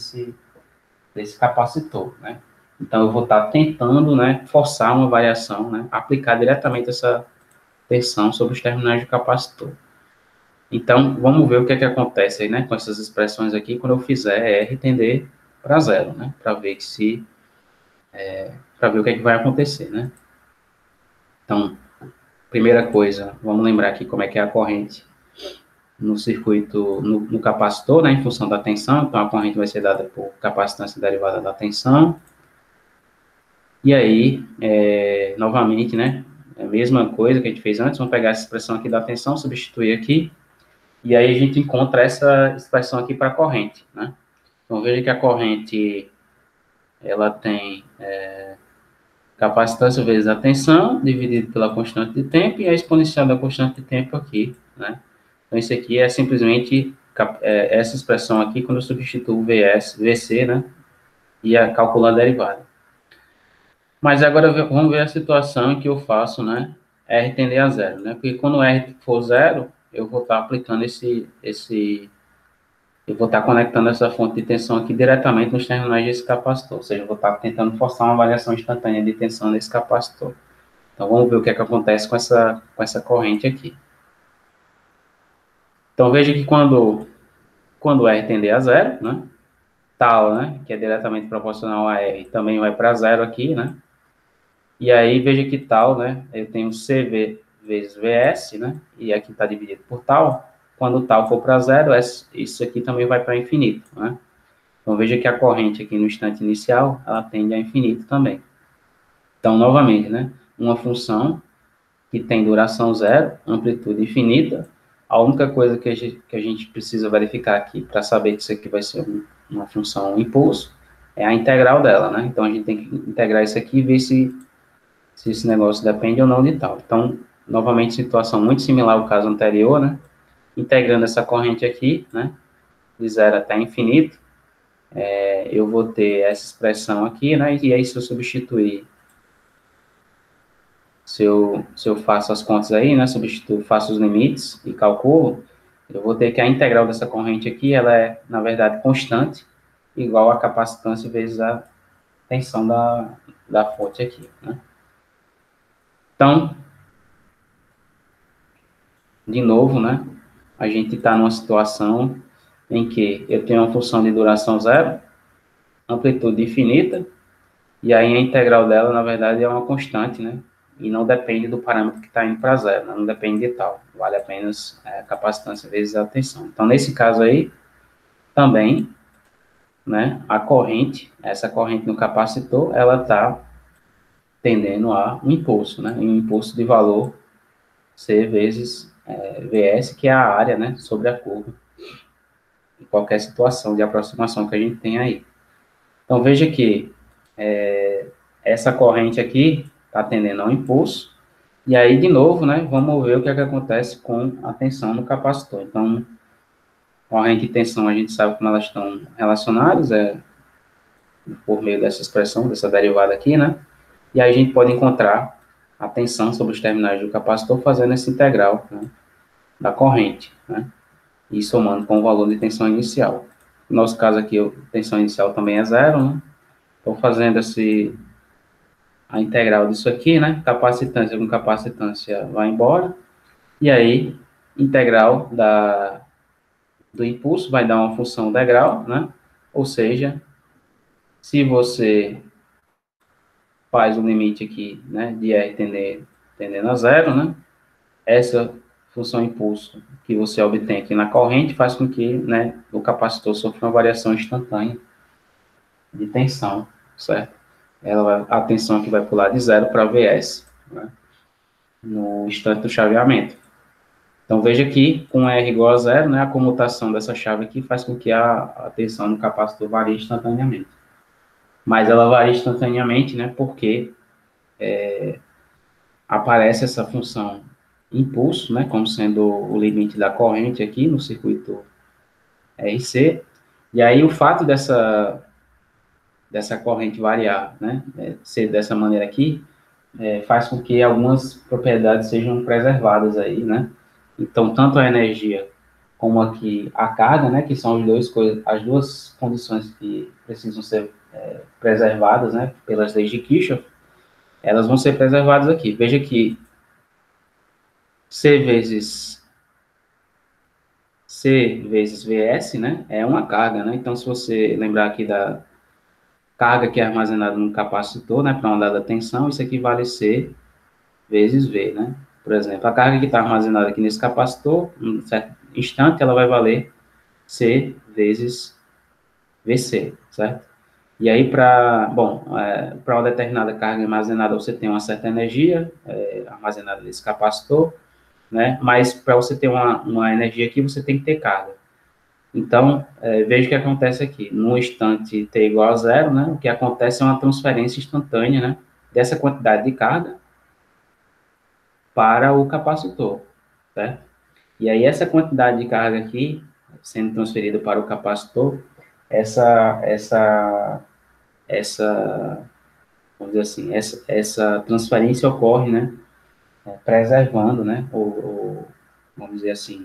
desse capacitor, né. Então, eu vou estar tentando, né, forçar uma variação, né, aplicar diretamente essa tensão sobre os terminais do capacitor. Então, vamos ver o que é que acontece aí, né, com essas expressões aqui, quando eu fizer R tender para zero, né, para ver para ver o que é que vai acontecer, né. Então, primeira coisa, vamos lembrar aqui como é que é a corrente no circuito, no capacitor, né, em função da tensão. Então, a corrente vai ser dada por capacitância derivada da tensão. E aí, novamente, né, a mesma coisa que a gente fez antes, vamos pegar essa expressão aqui da tensão, substituir aqui, e aí a gente encontra essa expressão aqui para a corrente, né. Então, veja que a corrente, ela tem capacitância vezes a tensão, dividido pela constante de tempo, e a exponencial da constante de tempo aqui, né. Então, isso aqui é simplesmente essa expressão aqui, quando eu substituo VC, né, e calculo a derivada. Mas agora vamos ver a situação em que eu faço, né, R tender a zero, né, porque quando R for zero, eu vou estar aplicando eu vou estar conectando essa fonte de tensão aqui diretamente nos terminais desse capacitor, ou seja, eu vou estar tentando forçar uma variação instantânea de tensão nesse capacitor. Então, vamos ver o que é que acontece com essa corrente aqui. Então, veja que quando R tender a zero, né, tal, né, que é diretamente proporcional a R, também vai para zero aqui, né, e aí veja que tal, né, eu tenho CV vezes VS, né, e aqui está dividido por tal. Quando tal for para zero, isso aqui também vai para infinito, né. Então, veja que a corrente aqui no instante inicial, ela tende a infinito também. Então, novamente, né, uma função que tem duração zero, amplitude infinita. A única coisa que a gente precisa verificar aqui para saber que isso aqui vai ser uma função impulso é a integral dela, né? Então, a gente tem que integrar isso aqui e ver se esse negócio depende ou não de tal. Então, novamente, situação muito similar ao caso anterior, né? Integrando essa corrente aqui, né, de zero até infinito, eu vou ter essa expressão aqui, né? E aí, se eu substituir, se eu faço as contas aí, né, substituo, faço os limites e calculo, eu vou ter que a integral dessa corrente aqui, ela é, na verdade, constante, igual a capacitância vezes a tensão da fonte aqui, né. Então, de novo, né, a gente está numa situação em que eu tenho uma função de duração zero, amplitude infinita, e aí a integral dela, na verdade, é uma constante, né, e não depende do parâmetro que está indo para zero, né? Não depende de tal, vale apenas a capacitância vezes a tensão. Então, nesse caso aí, também, né, a corrente, essa corrente no capacitor, ela está tendendo a um impulso, né, um impulso de valor C vezes Vs, que é a área, né, sobre a curva, em qualquer situação de aproximação que a gente tem aí. Então, veja que essa corrente aqui está tendendo a um impulso, e aí, de novo, né, vamos ver o que é que acontece com a tensão no capacitor. Então, corrente e tensão, a gente sabe como elas estão relacionadas, por meio dessa expressão, dessa derivada aqui, né? E aí a gente pode encontrar a tensão sobre os terminais do capacitor fazendo essa integral, né, da corrente, né? E somando com o valor de tensão inicial. No nosso caso aqui, a tensão inicial também é zero, né? Estou fazendo a integral disso aqui, né? Capacitância com capacitância vai embora. E aí, integral do impulso vai dar uma função degrau, né? Ou seja, se você faz o limite aqui, né, de R tendendo a zero, né? Essa função impulso que você obtém aqui na corrente faz com que, né, o capacitor sofra uma variação instantânea de tensão, certo? A tensão aqui vai pular de 0 para Vs, né, no instante do chaveamento. Então, veja que com R igual a 0, né, a comutação dessa chave aqui faz com que a tensão no capacitor varie instantaneamente. Mas ela varia instantaneamente, né, porque aparece essa função impulso, né, como sendo o limite da corrente aqui no circuito RC, e aí o fato dessa corrente variar, né, ser dessa maneira aqui, faz com que algumas propriedades sejam preservadas aí, né, então tanto a energia como aqui a carga, né, que são as duas condições que precisam ser preservadas, né, pelas leis de Kirchhoff, elas vão ser preservadas aqui. Veja que C vezes Vs, né, é uma carga, né, então se você lembrar aqui da carga que é armazenada no capacitor, né, para uma dada tensão, isso equivale a C vezes V, né, por exemplo, a carga que está armazenada aqui nesse capacitor, em um certo instante, ela vai valer C vezes VC, certo? E aí, para uma determinada carga armazenada, você tem uma certa energia armazenada nesse capacitor, né? Mas para você ter uma energia aqui, você tem que ter carga. Então, veja o que acontece aqui. No instante t igual a 0, né? O que acontece é uma transferência instantânea, né? Dessa quantidade de carga para o capacitor, certo? E aí, essa quantidade de carga aqui, sendo transferida para o capacitor, essa vamos dizer assim, essa transferência ocorre, né, preservando, né, ou vamos dizer assim,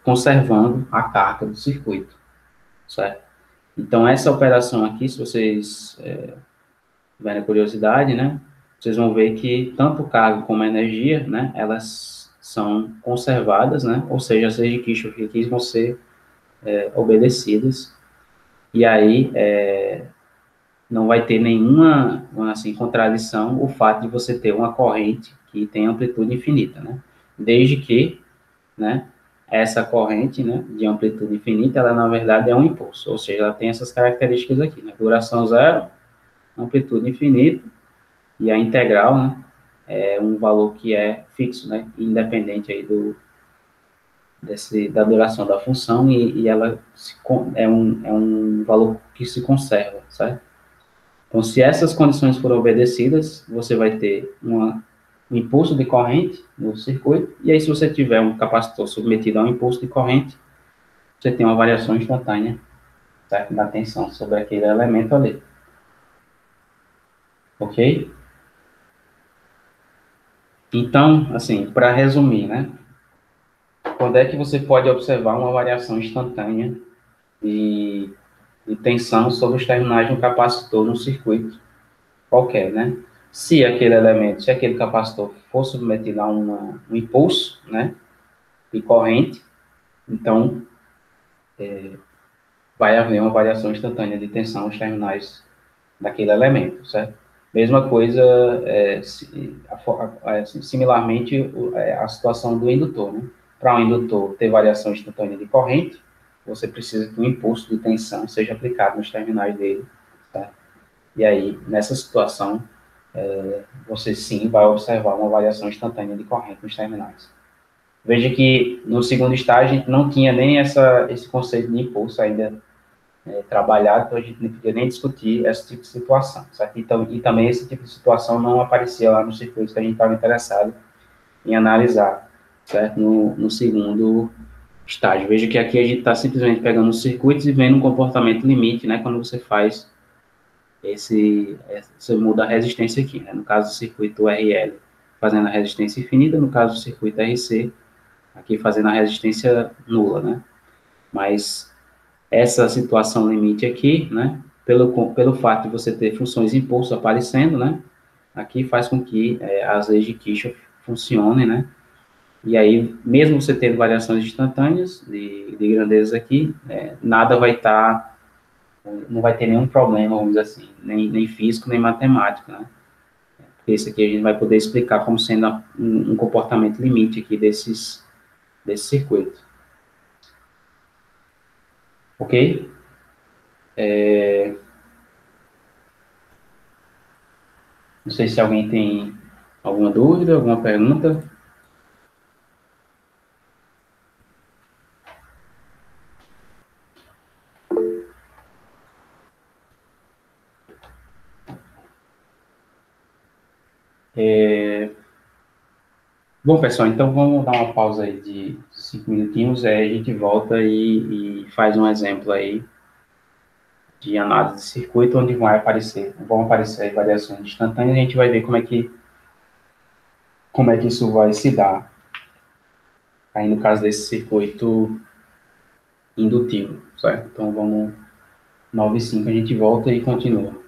conservando a carga do circuito, certo? Então, essa operação aqui, se vocês tiverem curiosidade, né, vocês vão ver que tanto carga como energia, né, elas são conservadas, né, ou seja, as leis de Kirchhoff aqui vão ser obedecidas, e aí não vai ter nenhuma, assim, contradição o fato de você ter uma corrente que tem amplitude infinita, né? Desde que, né, essa corrente, né, de amplitude infinita, ela na verdade é um impulso, ou seja, ela tem essas características aqui, né? Duração zero, amplitude infinita, e a integral, né, é um valor que é fixo, né, independente aí da duração da função, e ela é um valor que se conserva, certo? Então, se essas condições forem obedecidas, você vai ter um impulso de corrente no circuito, e aí se você tiver um capacitor submetido a um impulso de corrente, você tem uma variação instantânea, certo, da tensão sobre aquele elemento ali. Ok? Então, assim, para resumir, né? Quando é que você pode observar uma variação instantânea de, de tensão sobre os terminais de um capacitor no circuito qualquer, né? Se aquele capacitor for submetido a um impulso, né, de corrente, então vai haver uma variação instantânea de tensão nos terminais daquele elemento, certo? Mesma coisa, similarmente, a situação do indutor, né? Para um indutor ter variação instantânea de corrente, você precisa que um impulso de tensão seja aplicado nos terminais dele, tá? E aí, nessa situação, você sim vai observar uma variação instantânea de corrente nos terminais. Veja que no segundo estágio a gente não tinha nem esse conceito de impulso ainda trabalhado, então a gente não podia nem discutir esse tipo de situação, certo? Então, e também esse tipo de situação não aparecia lá nos circuitos que a gente estava interessado em analisar, certo? No segundo estágio. Veja que aqui a gente está simplesmente pegando os circuitos e vendo um comportamento limite, né? Quando você faz você muda a resistência aqui, né? No caso do circuito RL, fazendo a resistência infinita, no caso do circuito RC, aqui fazendo a resistência nula, né? Mas essa situação limite aqui, né? Pelo fato de você ter funções de impulso aparecendo, né? Aqui faz com que as leis de Kirchhoff funcionem, né? E aí, mesmo você tendo variações instantâneas de grandezas aqui, nada vai estar, não vai ter nenhum problema, vamos dizer assim, nem físico, nem matemático, né? Porque isso aqui a gente vai poder explicar como sendo um comportamento limite aqui desse circuito. Ok? Não sei se alguém tem alguma dúvida, alguma pergunta. Bom, pessoal, então vamos dar uma pausa aí de 5 minutinhos, aí a gente volta e faz um exemplo aí de análise de circuito, onde vão aparecer variações instantâneas, e a gente vai ver como é que isso vai se dar, aí no caso desse circuito indutivo, certo? Então vamos 9 e 5 a gente volta e continua.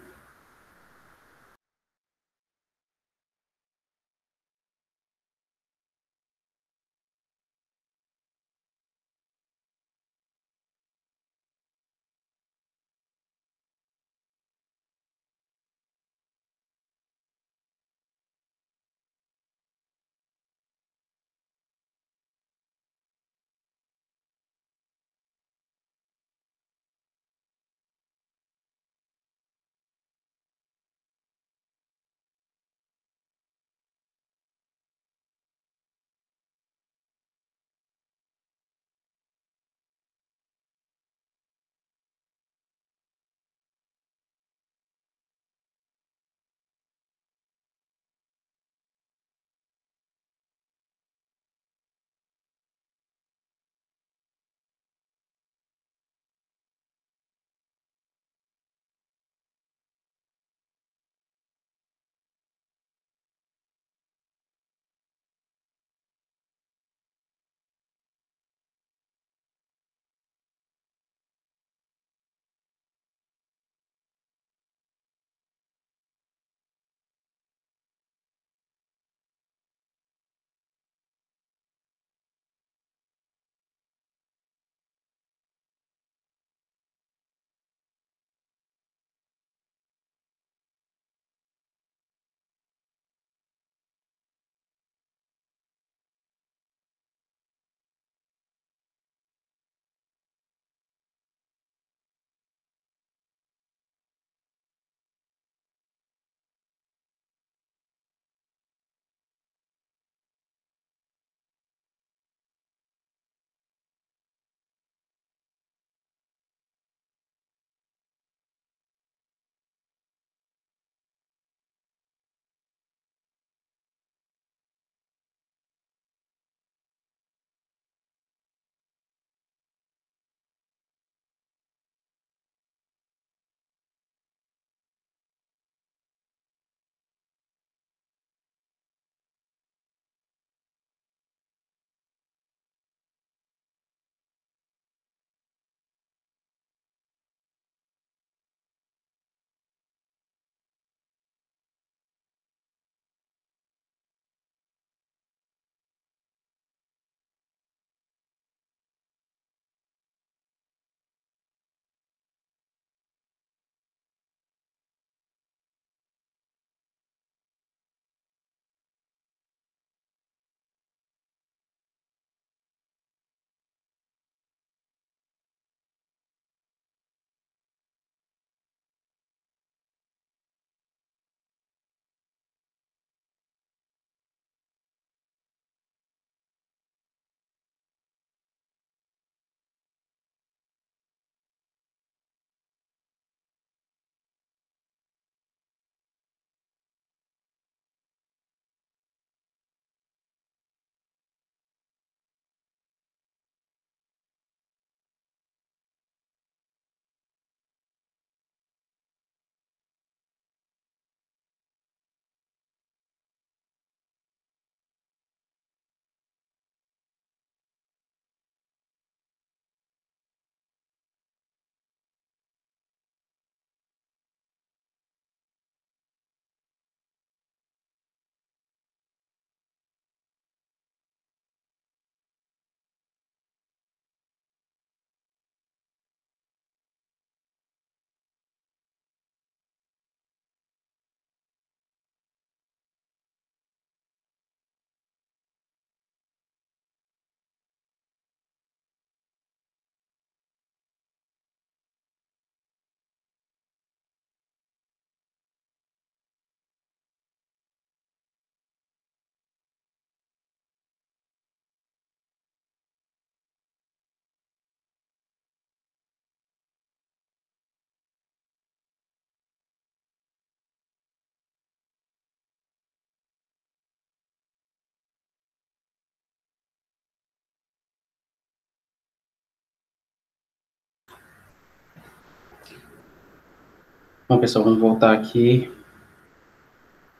Bom, pessoal, vamos voltar aqui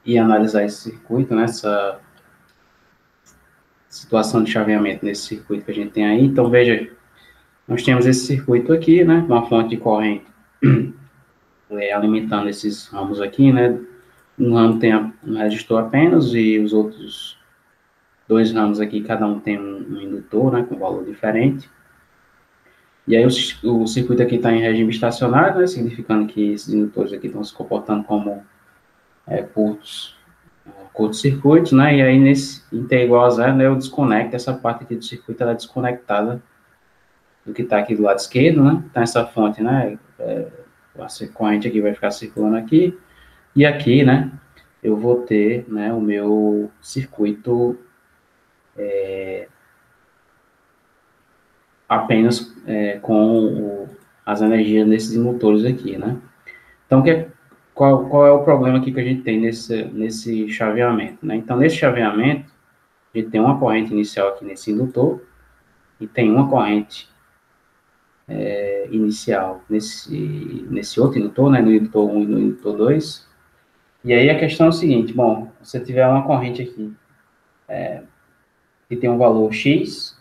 e analisar esse circuito, né? Essa situação de chaveamento nesse circuito que a gente tem aí. Então, veja, nós temos esse circuito aqui, né? Uma fonte de corrente alimentando esses ramos aqui, né? Um ramo tem um resistor apenas e os outros dois ramos aqui, cada um tem um indutor, né? Com valor diferente. E aí o circuito aqui está em regime estacionário, né? Significando que esses indutores aqui estão se comportando como curto-circuitos, né? E aí, em T igual a zero, né, eu desconecto essa parte aqui do circuito, ela é desconectada do que está aqui do lado esquerdo, né? Então, essa fonte, né? A corrente aqui vai ficar circulando aqui. E aqui, né? Eu vou ter, né? O meu circuito apenas com as energias desses motores aqui, né? Então, qual é o problema aqui que a gente tem nesse chaveamento, né? Então, nesse chaveamento, a gente tem uma corrente inicial aqui nesse indutor e tem uma corrente inicial nesse outro indutor, né, no indutor 1 e no indutor 2. E aí a questão é o seguinte, bom, você tiver uma corrente aqui que tem um valor X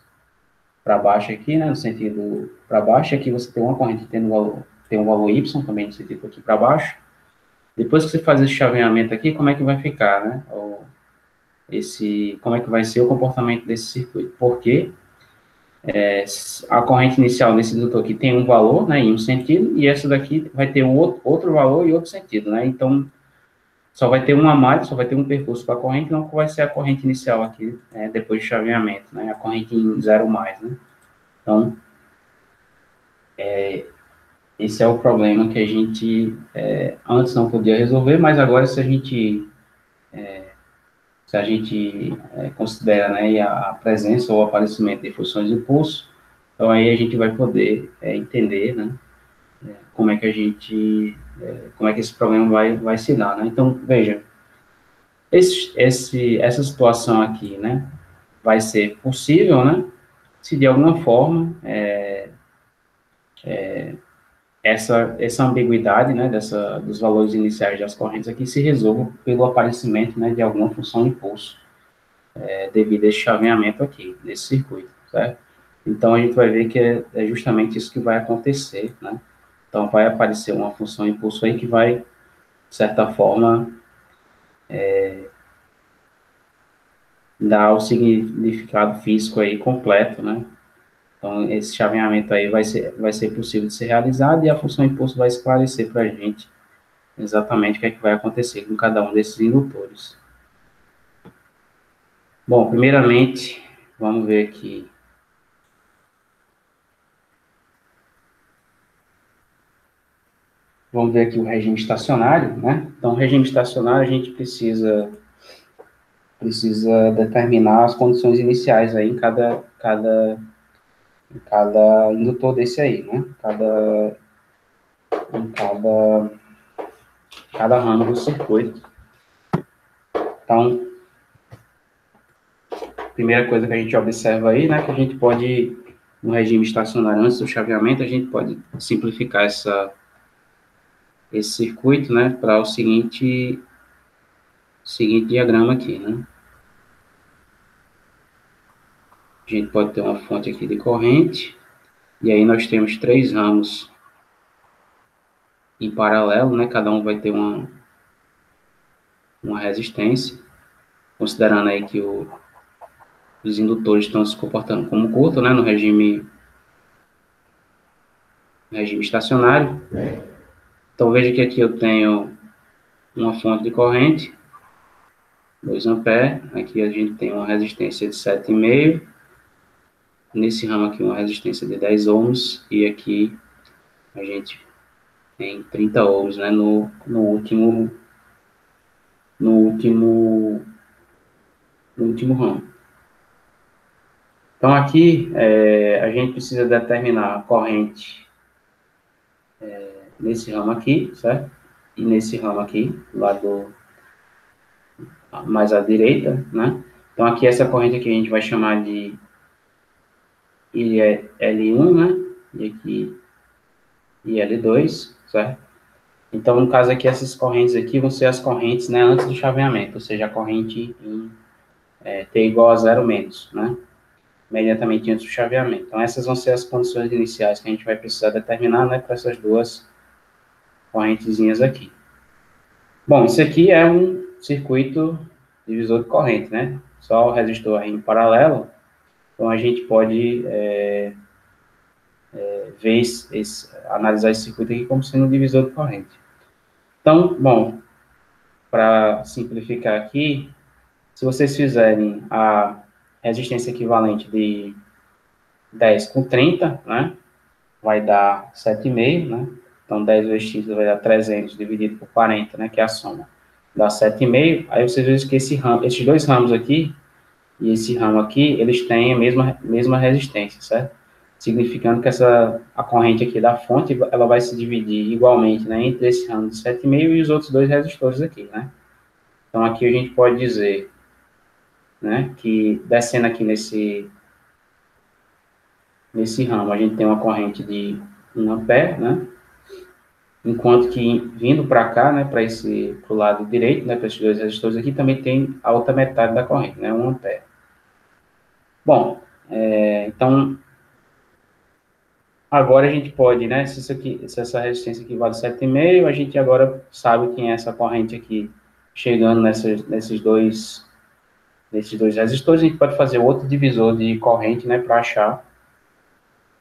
para baixo aqui, né, no sentido para baixo, aqui você tem uma corrente que tem um valor Y também no sentido aqui para baixo. Depois que você faz esse chaveamento aqui, como é que vai ficar, né? Como é que vai ser o comportamento desse circuito? Porque a corrente inicial desse indutor aqui tem um valor, né, em um sentido, e essa daqui vai ter outro valor em outro sentido, né? Então, só vai ter uma malha, só vai ter um percurso para a corrente, não vai ser a corrente inicial aqui, depois de chaveamento, né? A corrente em 0 mais, né? Então, esse é o problema que a gente antes não podia resolver, mas agora se a gente considera, né, a presença ou o aparecimento de funções de impulso, então aí a gente vai poder entender, né, como é que esse problema vai se dar, né? Então, veja, essa situação aqui, né, vai ser possível, né, se de alguma forma essa ambiguidade, né, dos valores iniciais das correntes aqui se resolva pelo aparecimento, né, de alguma função de impulso devido a esse chaveamento aqui, desse circuito, certo? Então, a gente vai ver que é justamente isso que vai acontecer, né? Então, vai aparecer uma função de impulso aí que vai, de certa forma, dar o significado físico aí completo, né? Então, esse chaveamento aí vai ser possível de ser realizado e a função de impulso vai esclarecer para a gente exatamente o que é que vai acontecer com cada um desses indutores. Bom, primeiramente, vamos ver aqui. Vamos ver aqui o regime estacionário, né? Então, o regime estacionário, a gente precisa determinar as condições iniciais aí em cada indutor desse aí, né? Em cada ramo do circuito. Então, primeira coisa que a gente observa aí, né, que a gente pode, no regime estacionário, antes do chaveamento, a gente pode simplificar esse circuito, né, para o seguinte diagrama aqui, né. A gente pode ter uma fonte aqui de corrente, e aí nós temos 3 ramos em paralelo, né, cada um vai ter uma resistência, considerando aí que os indutores estão se comportando como curto, né, no regime estacionário. Então, veja que aqui eu tenho uma fonte de corrente, 2 amperes, aqui a gente tem uma resistência de 7,5, nesse ramo aqui uma resistência de 10 ohms, e aqui a gente tem 30 ohms, né, no último ramo. Então, aqui a gente precisa determinar a corrente nesse ramo aqui, certo? E nesse ramo aqui, lado mais à direita, né? Então, aqui essa corrente aqui a gente vai chamar de L1, né? E aqui IL2, certo? Então, no caso aqui, essas correntes aqui vão ser as correntes, né, antes do chaveamento, ou seja, a corrente em T igual a zero menos, né, imediatamente antes do chaveamento. Então, essas vão ser as condições iniciais que a gente vai precisar determinar, né, para essas duas correntezinhas aqui. Bom, isso aqui é um circuito divisor de corrente, né, só o resistor aí em paralelo. Então, a gente pode analisar esse circuito aqui como sendo um divisor de corrente. Então, bom, para simplificar aqui, se vocês fizerem a resistência equivalente de 10 com 30, né, vai dar 7,5, né? Então, 10 vezes x vai dar 300 dividido por 40, né, que é a soma. Dá 7,5. Aí vocês veem que esses dois ramos aqui e esse ramo aqui, eles têm a mesma resistência, certo? Significando que a corrente aqui da fonte, ela vai se dividir igualmente, né, entre esse ramo de 7,5 e os outros dois resistores aqui, né? Então, aqui a gente pode dizer, né, que descendo aqui nesse ramo, a gente tem uma corrente de 1 ampere, né? Enquanto que vindo para cá, né, para o lado direito, né, para esses dois resistores aqui, também tem a outra metade da corrente, né, 1 ampere. Bom, então, agora a gente pode, né, se essa resistência aqui vale 7,5, a gente agora sabe quem é essa corrente aqui chegando nesses dois resistores, a gente pode fazer outro divisor de corrente, né, para achar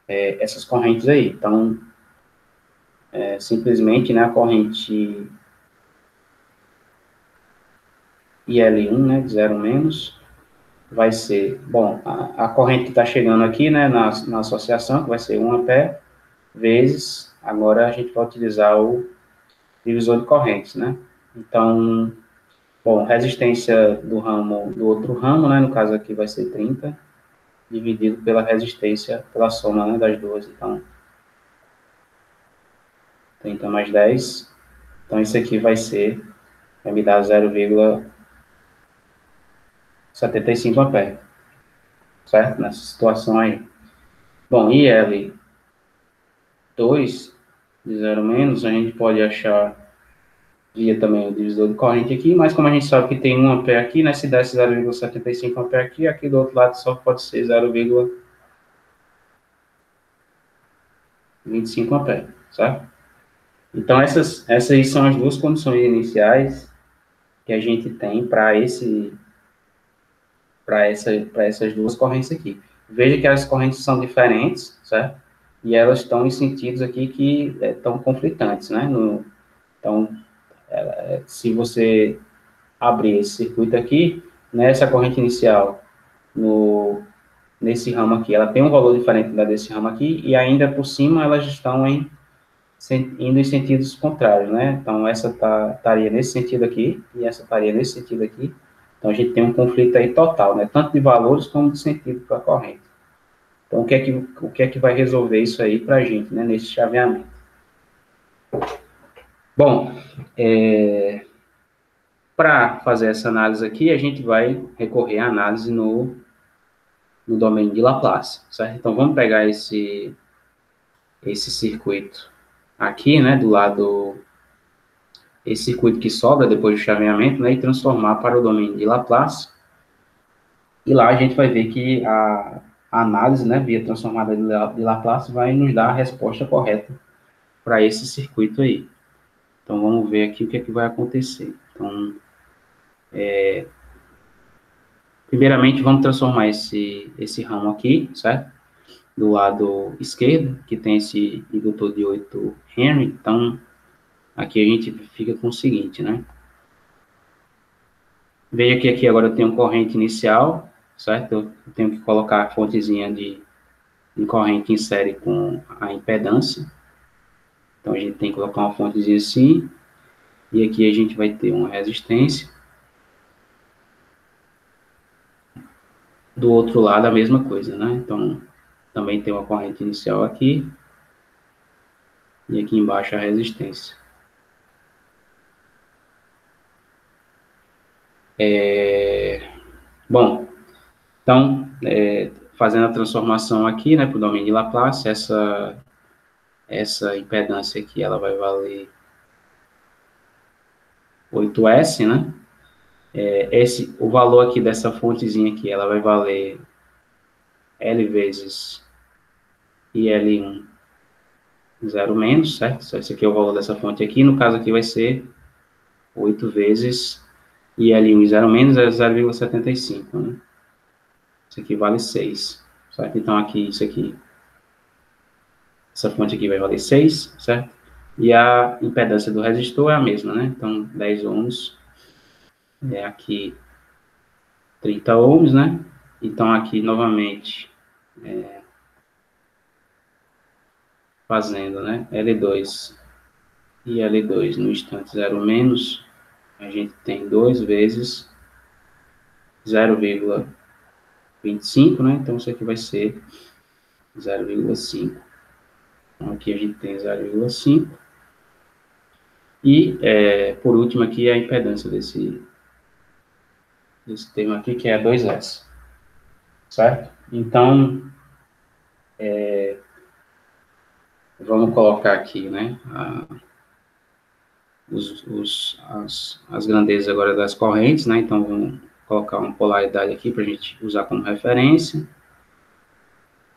essas correntes aí. Então, simplesmente, né, a corrente IL1, né, de 0 menos, vai ser, bom, a corrente que está chegando aqui, né, na associação, que vai ser 1 ampere, vezes, agora a gente vai utilizar o divisor de correntes, né. Então, bom, resistência do outro ramo, né, no caso aqui vai ser 30, dividido pela resistência, pela soma, né, das duas. Então, 30 mais 10. Então, isso aqui vai me dar 0,75 ampere, certo? Nessa situação aí. Bom, IL2 de 0 menos, a gente pode achar via também o divisor de corrente aqui, mas como a gente sabe que tem 1 ampere aqui, né, se desse 0,75 ampere aqui do outro lado só pode ser 0,25 ampere, certo? Então, essas aí são as duas condições iniciais que a gente tem para essas duas correntes aqui. Veja que as correntes são diferentes, certo? E elas estão em sentidos aqui que estão conflitantes, né? Então, se você abrir esse circuito aqui, nessa corrente inicial, nesse ramo aqui, ela tem um valor diferente da desse ramo aqui, e ainda por cima elas estão indo em sentidos contrários, né? Então, essa estaria nesse sentido aqui, e essa estaria nesse sentido aqui. Então, a gente tem um conflito aí total, né? Tanto de valores como de sentido para a corrente. Então, o que é que vai resolver isso aí para a gente, né? Nesse chaveamento. Bom, para fazer essa análise aqui, a gente vai recorrer à análise no domínio de Laplace, certo? Então, vamos pegar esse circuito aqui, né? Do lado... esse circuito que sobra depois do chaveamento, né, e transformar para o domínio de Laplace. E lá a gente vai ver que a análise, né, via transformada de Laplace vai nos dar a resposta correta para esse circuito aí. Então, vamos ver aqui o que é que vai acontecer. Então, primeiramente, vamos transformar esse ramo aqui, certo? Do lado esquerdo, que tem esse indutor de 8 Henry. Então, aqui a gente fica com o seguinte, né? Veja que aqui agora eu tenho corrente inicial, certo? Eu tenho que colocar a fontezinha de corrente em série com a impedância. Então, a gente tem que colocar uma fontezinha assim. E aqui a gente vai ter uma resistência. Do outro lado, a mesma coisa, né? Então, também tem uma corrente inicial aqui. E aqui embaixo a resistência. Bom, então, fazendo a transformação aqui, né, para o domínio de Laplace, essa impedância aqui, ela vai valer 8S, né? O valor aqui dessa fontezinha aqui, ela vai valer L vezes IL1 0 menos, certo? Só esse aqui é o valor dessa fonte aqui. No caso aqui vai ser 8 vezes IL1 0 menos é 0,75, né? Isso aqui vale 6, certo? Então aqui, isso aqui, essa fonte aqui vai valer 6, certo? E a impedância do resistor é a mesma, né? Então 10 ohms é aqui 30 ohms, né? Então aqui novamente fazendo, né? L2 e L2 no instante 0 menos, a gente tem 2 vezes 0,25, né? Então isso aqui vai ser 0,5. Então aqui a gente tem 0,5. E, por último aqui, a impedância desse termo aqui, que é 2S, certo? Então, vamos colocar aqui, né, as grandezas agora das correntes, né? Então, vamos colocar uma polaridade aqui para a gente usar como referência.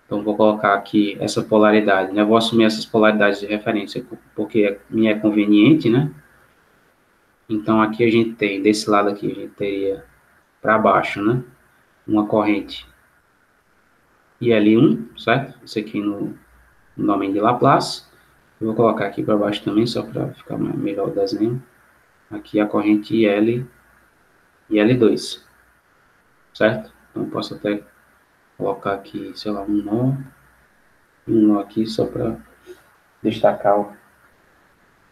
Então, vou colocar aqui essa polaridade, né? Vou assumir essas polaridades de referência porque me é conveniente, né? Então, aqui a gente tem, desse lado aqui, a gente teria para baixo, né? Uma corrente IL1, certo? Isso aqui no domínio de Laplace. Eu vou colocar aqui para baixo também, só para ficar melhor o desenho. Aqui a corrente IL e L2, certo? Então, posso até colocar aqui, sei lá, um nó aqui, só para destacar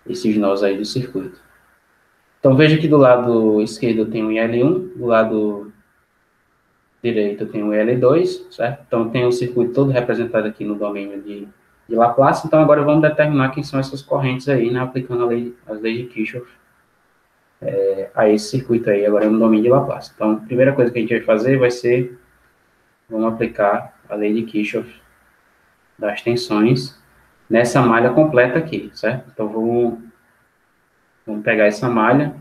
esses nós aí do circuito. Então, veja que do lado esquerdo eu tenho o IL1, do lado direito eu tenho o IL2, certo? Então, tem o circuito todo representado aqui no domínio de Laplace. Então, agora vamos determinar quem são essas correntes aí, né? Aplicando as leis de Kirchhoff a esse circuito aí, agora no domínio de Laplace. Então, a primeira coisa que a gente vai fazer vai ser, vamos aplicar a lei de Kirchhoff das tensões nessa malha completa aqui, certo? Então, vamos pegar essa malha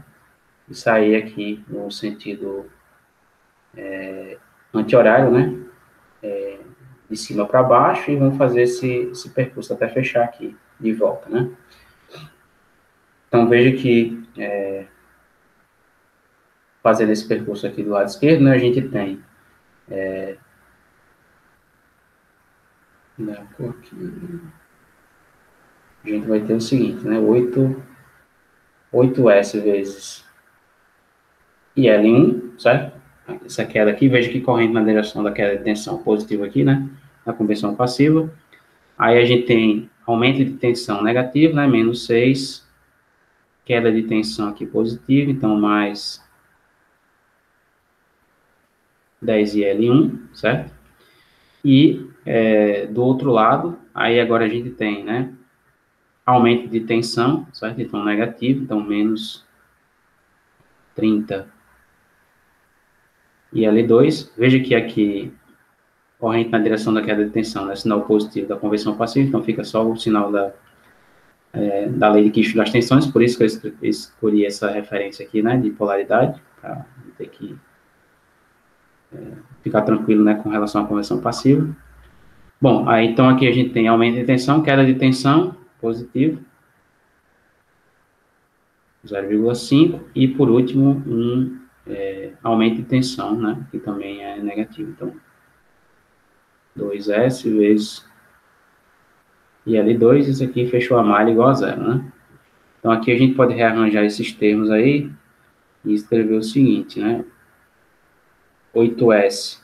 e sair aqui no sentido anti-horário, né? De cima para baixo e vamos fazer esse percurso até fechar aqui de volta, né? Então, veja que fazendo esse percurso aqui do lado esquerdo, né, a gente tem a gente vai ter o seguinte, né, 8S vezes IL1, certo? Essa queda aqui, veja que corrente na direção da queda de tensão positiva aqui, né, na conversão passiva. Aí a gente tem aumento de tensão negativo, né, menos 6, queda de tensão aqui positiva, então mais 10 IL1, certo? E do outro lado, aí agora a gente tem, né, aumento de tensão, certo? Então, negativo, então, menos 30 e L2. Veja que aqui, corrente na direção da queda de tensão, né? Sinal positivo da conversão passiva, então fica só o sinal da lei de Kirchhoff das tensões, por isso que eu escolhi essa referência aqui, né, de polaridade, para ter que ficar tranquilo, né, com relação à conversão passiva. Bom, aí então aqui a gente tem aumento de tensão, queda de tensão, positivo, 0,5, e por último, aumento de tensão, né, que também é negativo. Então, 2S vezes IL2, isso aqui fechou a malha igual a zero, né? Então, aqui a gente pode rearranjar esses termos aí e escrever o seguinte, né? 8S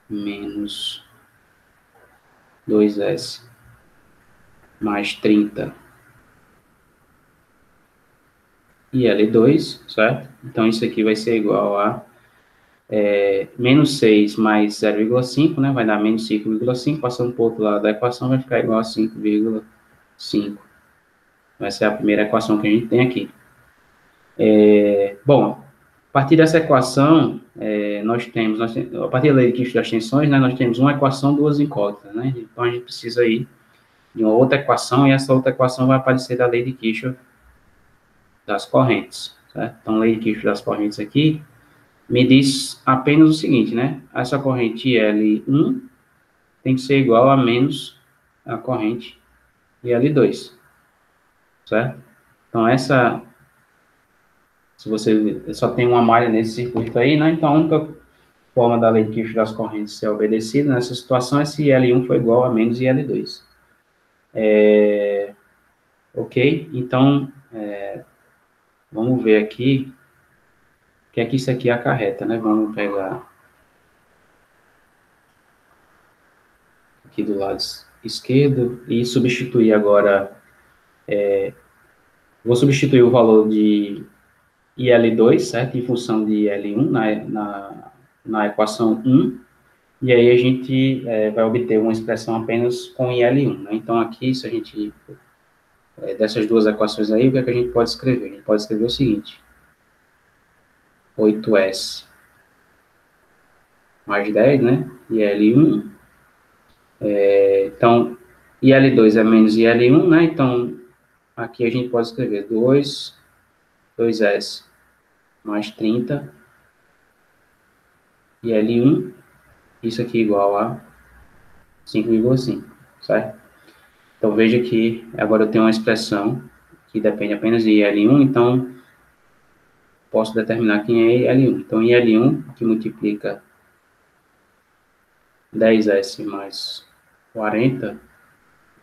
menos 2S mais 30 e L2, certo? Então, isso aqui vai ser igual a menos 6 mais 0,5, né? Vai dar menos 5,5, passando para o outro lado da equação, vai ficar igual a 5,5. Essa é a primeira equação que a gente tem aqui. Bom, a partir dessa equação, a partir da lei de Kirchhoff das tensões, né, nós temos uma equação, duas incógnitas, né? Então, a gente precisa aí de uma outra equação, e essa outra equação vai aparecer da lei de Kirchhoff das correntes, certo? Então, lei de Kirchhoff das correntes aqui me diz apenas o seguinte, né? Essa corrente L1 tem que ser igual a menos a corrente L2, certo? Então, se você só tem uma malha nesse circuito aí, né? Então, a única forma da lei de Kirchhoff das correntes ser obedecida nessa situação é se L1 for igual a menos L2. Ok? Então, vamos ver aqui o que é que isso aqui acarreta, né? Vamos pegar aqui do lado esquerdo e substituir agora, vou substituir o valor de IL2, certo? Em função de IL1 na equação 1, e aí a gente vai obter uma expressão apenas com IL1, né? Então aqui, se a gente, dessas duas equações aí, o que é que a gente pode escrever? A gente pode escrever o seguinte, 8S mais 10, né? IL1, então, IL2 é menos IL1, né? Então, aqui a gente pode escrever 2S mais 30 IL1, isso aqui igual a 5,5, certo? Então, veja que agora eu tenho uma expressão que depende apenas de IL1, então, posso determinar quem é IL1. Então, IL1, que multiplica 10S mais 40,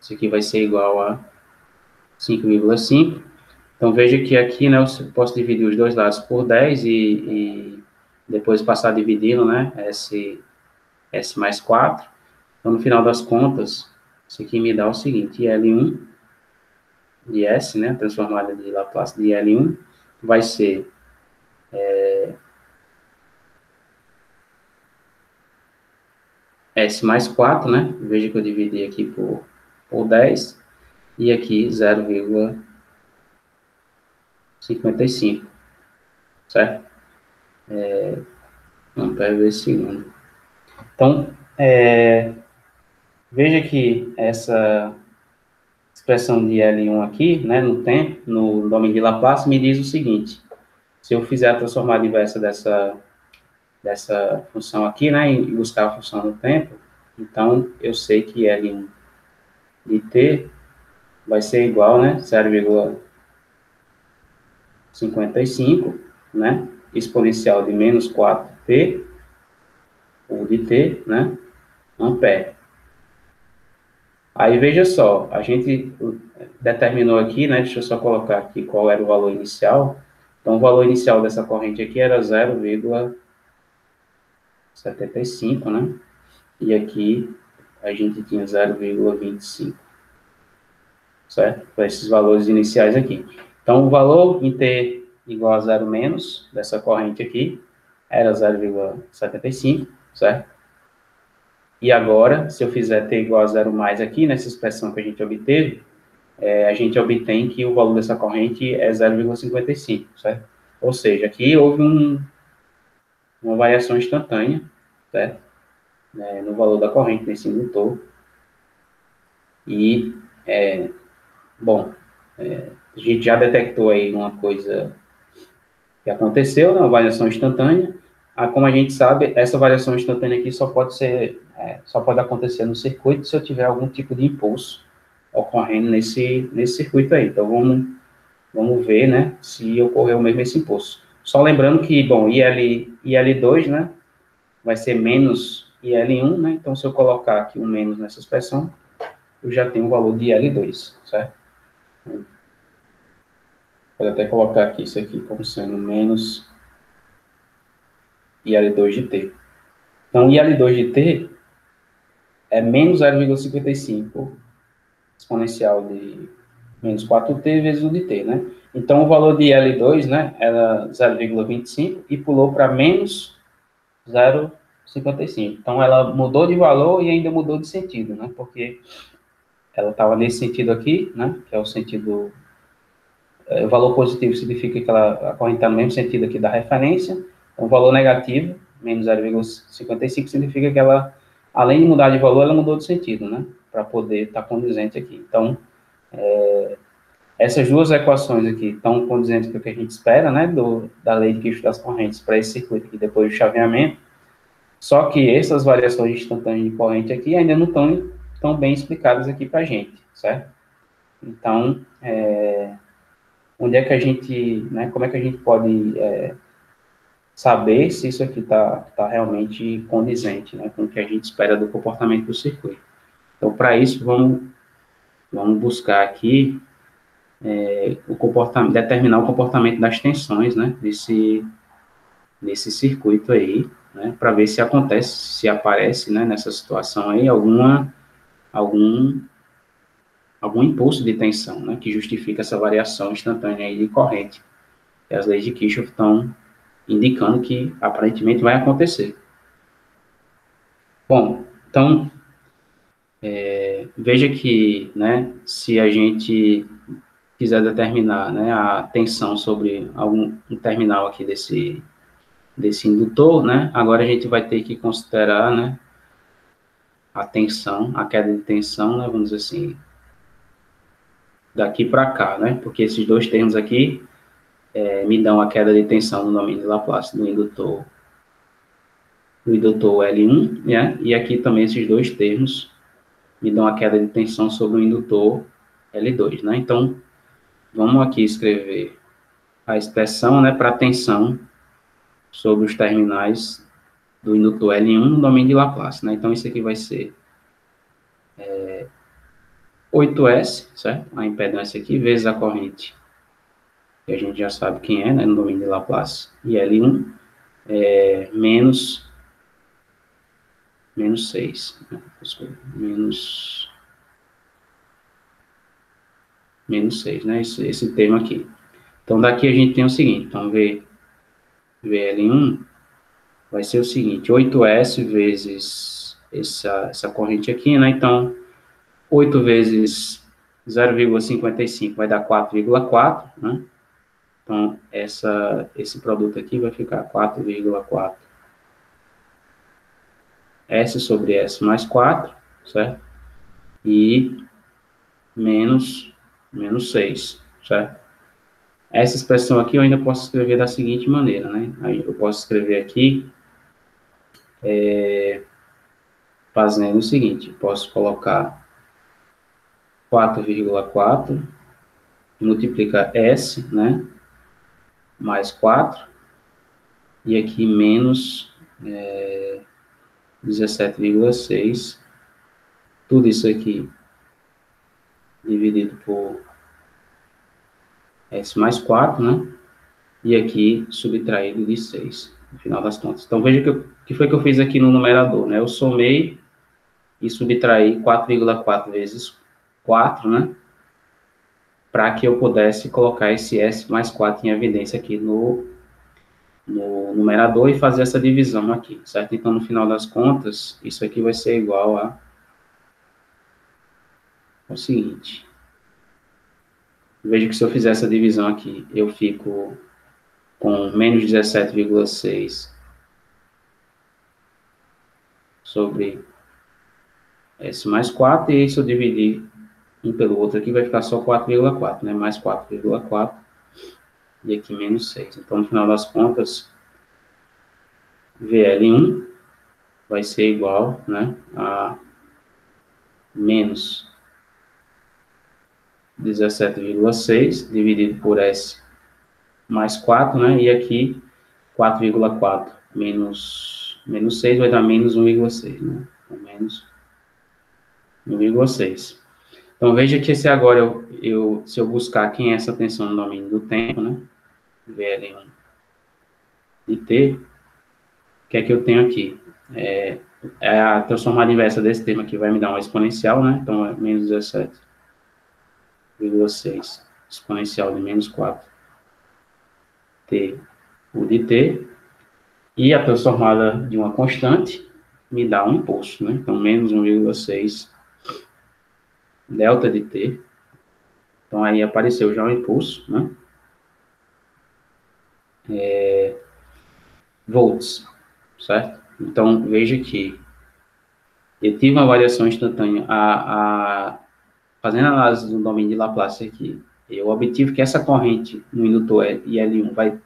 isso aqui vai ser igual a 5,5. Então, veja que aqui, né, eu posso dividir os dois lados por 10 e depois passar dividindo, né, S mais 4. Então, no final das contas, isso aqui me dá o seguinte, L1 de S, né, transformada de Laplace de L1, vai ser S mais 4, né, veja que eu dividi aqui por 10, e aqui 0,55, certo? Vamos para ver esse segundo. Então, veja que essa expressão de L1 aqui, né, no tempo, no domínio de Laplace, me diz o seguinte, se eu fizer a transformada inversa dessa função aqui, né, e buscar a função no tempo, então eu sei que L1 de t vai ser igual, né, 0,55, né, exponencial de menos 4t, ou de t, né, ampere. Aí, veja só, a gente determinou aqui, né, deixa eu só colocar aqui qual era o valor inicial. Então, o valor inicial dessa corrente aqui era 0,75, né? E aqui a gente tinha 0,25, certo? Para esses valores iniciais aqui. Então, o valor em t igual a 0 menos dessa corrente aqui era 0,75, certo? E agora, se eu fizer t igual a 0 mais aqui, nessa expressão que a gente obteve, a gente obtém que o valor dessa corrente é 0,55, certo? Ou seja, aqui houve uma variação instantânea, certo? No valor da corrente, nesse indutor. E, bom, a gente já detectou aí uma coisa que aconteceu, né, uma variação instantânea. Como a gente sabe, essa variação instantânea aqui só pode acontecer no circuito se eu tiver algum tipo de impulso ocorrendo nesse circuito aí. Então, vamos ver, né, se ocorreu mesmo esse impulso. Só lembrando que, bom, IL2, né, vai ser menos IL1, né, então se eu colocar aqui um menos nessa expressão, eu já tenho o valor de IL2, certo? Pode até colocar aqui isso aqui como sendo menos IL2 de T. Então, IL2 de T é menos 0,55 exponencial de menos 4t vezes o de t, né? Então, o valor de L2, né, era 0,25 e pulou para menos 0,55. Então, ela mudou de valor e ainda mudou de sentido, né? Porque ela estava nesse sentido aqui, né, que é o sentido... o valor positivo significa que a corrente está no mesmo sentido aqui da referência. O valor negativo, menos 0,55, significa que ela, além de mudar de valor, ela mudou de sentido, né? para poder estar condizente aqui. Então, essas duas equações aqui estão condizentes com o que a gente espera, né, da lei de Kirchhoff das correntes para esse circuito aqui depois do chaveamento, só que essas variações instantâneas de corrente aqui ainda não estão tão bem explicadas aqui para a gente, certo? Então, onde é que a gente, né, como é que a gente pode saber se isso aqui tá realmente condizente, né, com o que a gente espera do comportamento do circuito? Então, para isso, vamos buscar aqui determinar o comportamento das tensões, né, nesse circuito aí, né, para ver se acontece, se aparece, né, nessa situação aí algum impulso de tensão, né, que justifica essa variação instantânea aí de corrente. E as leis de Kirchhoff estão indicando que aparentemente vai acontecer. Bom, então veja que, né, se a gente quiser determinar, né, a tensão sobre um terminal aqui desse indutor, né, agora a gente vai ter que considerar, né, a tensão, a queda de tensão, né, vamos dizer assim, daqui para cá, né, porque esses dois termos aqui me dão a queda de tensão no domínio de Laplace do indutor L1, né, e aqui também esses dois termos me dão a queda de tensão sobre o indutor L2, né, então vamos aqui escrever a expressão, né, para tensão sobre os terminais do indutor L1 no domínio de Laplace, né? Então, isso aqui vai ser 8S, certo? A impedância aqui, vezes a corrente, que a gente já sabe quem é, né, no domínio de Laplace, e L1, menos 6, né? Menos 6, né? Esse termo aqui. Então, daqui a gente tem o seguinte, então, VL1 vai ser o seguinte, 8S vezes essa corrente aqui, né? Então, 8 vezes 0,55 vai dar 4,4, né? Então, esse produto aqui vai ficar 4,4 S sobre S mais 4, certo? E menos 6, certo? Essa expressão aqui eu ainda posso escrever da seguinte maneira, né? Aí eu posso escrever aqui fazendo o seguinte, posso colocar 4,4 multiplica S, né? Mais 4, e aqui menos 17,6, tudo isso aqui dividido por S mais 4, né? E aqui subtraído de 6, no final das contas. Então, veja que foi que eu fiz aqui no numerador, né? Eu somei e subtraí 4,4 vezes 4, né? Para que eu pudesse colocar esse S mais 4 em evidência aqui no numerador e fazer essa divisão aqui, certo? Então, no final das contas, isso aqui vai ser igual ao seguinte. Veja que se eu fizer essa divisão aqui, eu fico com menos 17,6 sobre S mais 4, e se eu dividir um pelo outro aqui, vai ficar só 4,4, né? Mais 4,4, e aqui menos 6. Então, no final das contas, VL1 vai ser igual, né, a menos 17,6 dividido por S mais 4, né, e aqui 4,4 menos 6 vai dar menos 1,6, né, então, menos 1,6. Então, veja que se agora se eu buscar quem é essa tensão no domínio do tempo, né, VL1 de T, o que é que eu tenho aqui? A transformada inversa desse termo aqui vai me dar uma exponencial, né, então é menos 17,6 exponencial de menos 4 T o de T, e a transformada de uma constante me dá um impulso, né, então menos 1,6 delta de T. Então, aí apareceu já o impulso, né? Volts, certo? Então, veja que Eu tive uma variação instantânea, fazendo a análise do domínio de Laplace aqui, eu obtive que essa corrente no indutor IL1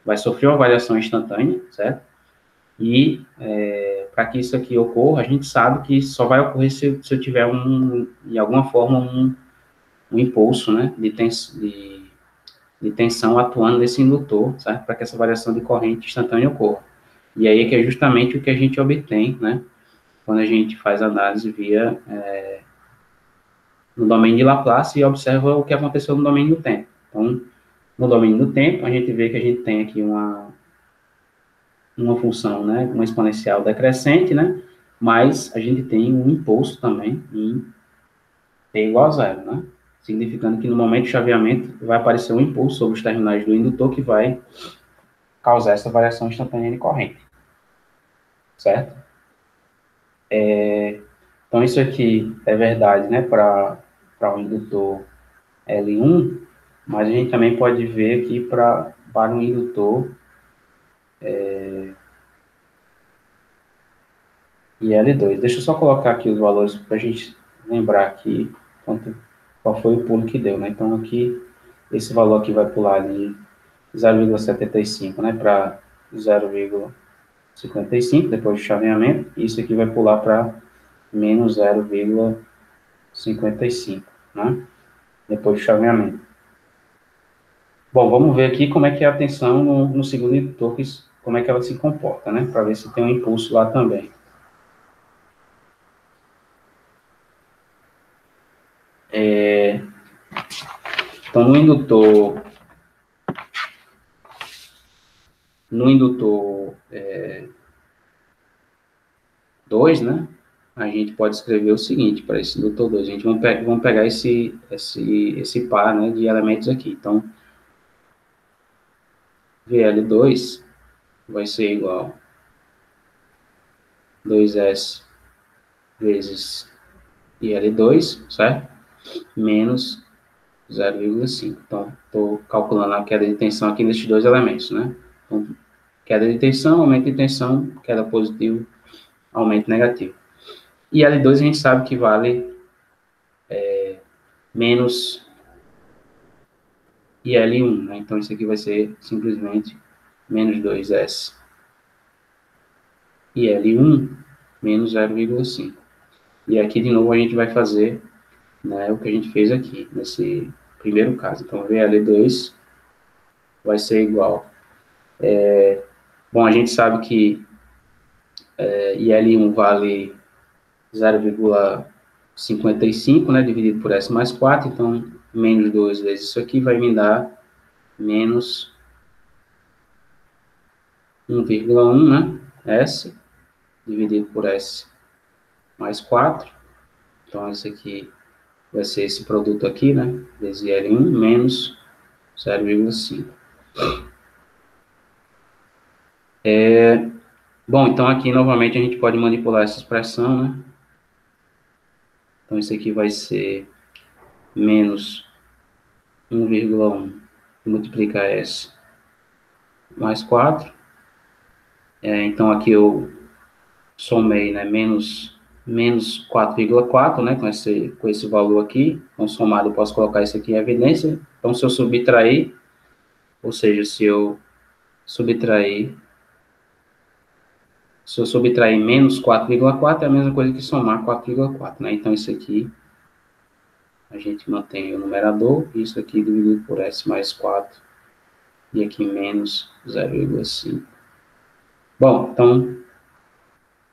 vai sofrer uma variação instantânea, certo? E para que isso aqui ocorra, a gente sabe que só vai ocorrer se eu tiver de alguma forma, um impulso, né, de tensão atuando nesse indutor, certo? Para que essa variação de corrente instantânea ocorra. E aí é que é justamente o que a gente obtém, né, quando a gente faz análise via no domínio de Laplace e observa o que aconteceu no domínio do tempo. Então, no domínio do tempo, a gente vê que a gente tem aqui uma função, né, uma exponencial decrescente, né, mas a gente tem um impulso também em t igual a zero, né, significando que no momento de chaveamento vai aparecer um impulso sobre os terminais do indutor que vai causar essa variação instantânea de corrente, certo? Então, isso aqui é verdade, né, para um indutor L1, mas a gente também pode ver aqui para um indutor IL2. Deixa eu só colocar aqui os valores para a gente lembrar aqui qual foi o pulo que deu, né? Então, aqui, esse valor aqui vai pular de 0,75, né, para 0,55 depois do chaveamento, e isso aqui vai pular para menos 0,55, né, depois do chaveamento. Bom, vamos ver aqui como é que é a tensão no segundo indutor, como é que ela se comporta, né, para ver se tem um impulso lá também. Então, no indutor 2, né, a gente pode escrever o seguinte para esse indutor 2. A gente vamos pegar esse par, né, de elementos aqui. Então, VL2 vai ser igual a 2S vezes IL2, certo? Menos 0,5. Então, estou calculando a queda de tensão aqui nesses dois elementos, né? Então, queda de tensão, aumento de tensão, queda positivo, aumento negativo. E L2 a gente sabe que vale menos IL1, né? Então, isso aqui vai ser simplesmente menos 2S IL1 menos 0,5. E aqui, de novo, a gente vai fazer, né, o que a gente fez aqui, nesse primeiro caso. Então, VL2 vai ser igual. Bom, a gente sabe que IL1 vale 0,55, né, dividido por S mais 4, então, menos 2 vezes isso aqui vai me dar menos 1,1, né, S, dividido por S mais 4. Então, esse aqui vai ser esse produto aqui, né, vezes IL1 menos 0,5. Bom, então aqui novamente a gente pode manipular essa expressão, né? Então isso aqui vai ser menos 1,1 multiplica S mais 4. Então aqui eu somei, né, menos 4,4, né, com esse valor aqui. Então somado eu posso colocar isso aqui em evidência. Então se eu subtrair, ou seja, se eu subtrair menos 4,4 é a mesma coisa que somar 4,4, né? Então isso aqui a gente mantém o numerador, isso aqui dividido por S mais 4, e aqui menos 0,5. Bom, então,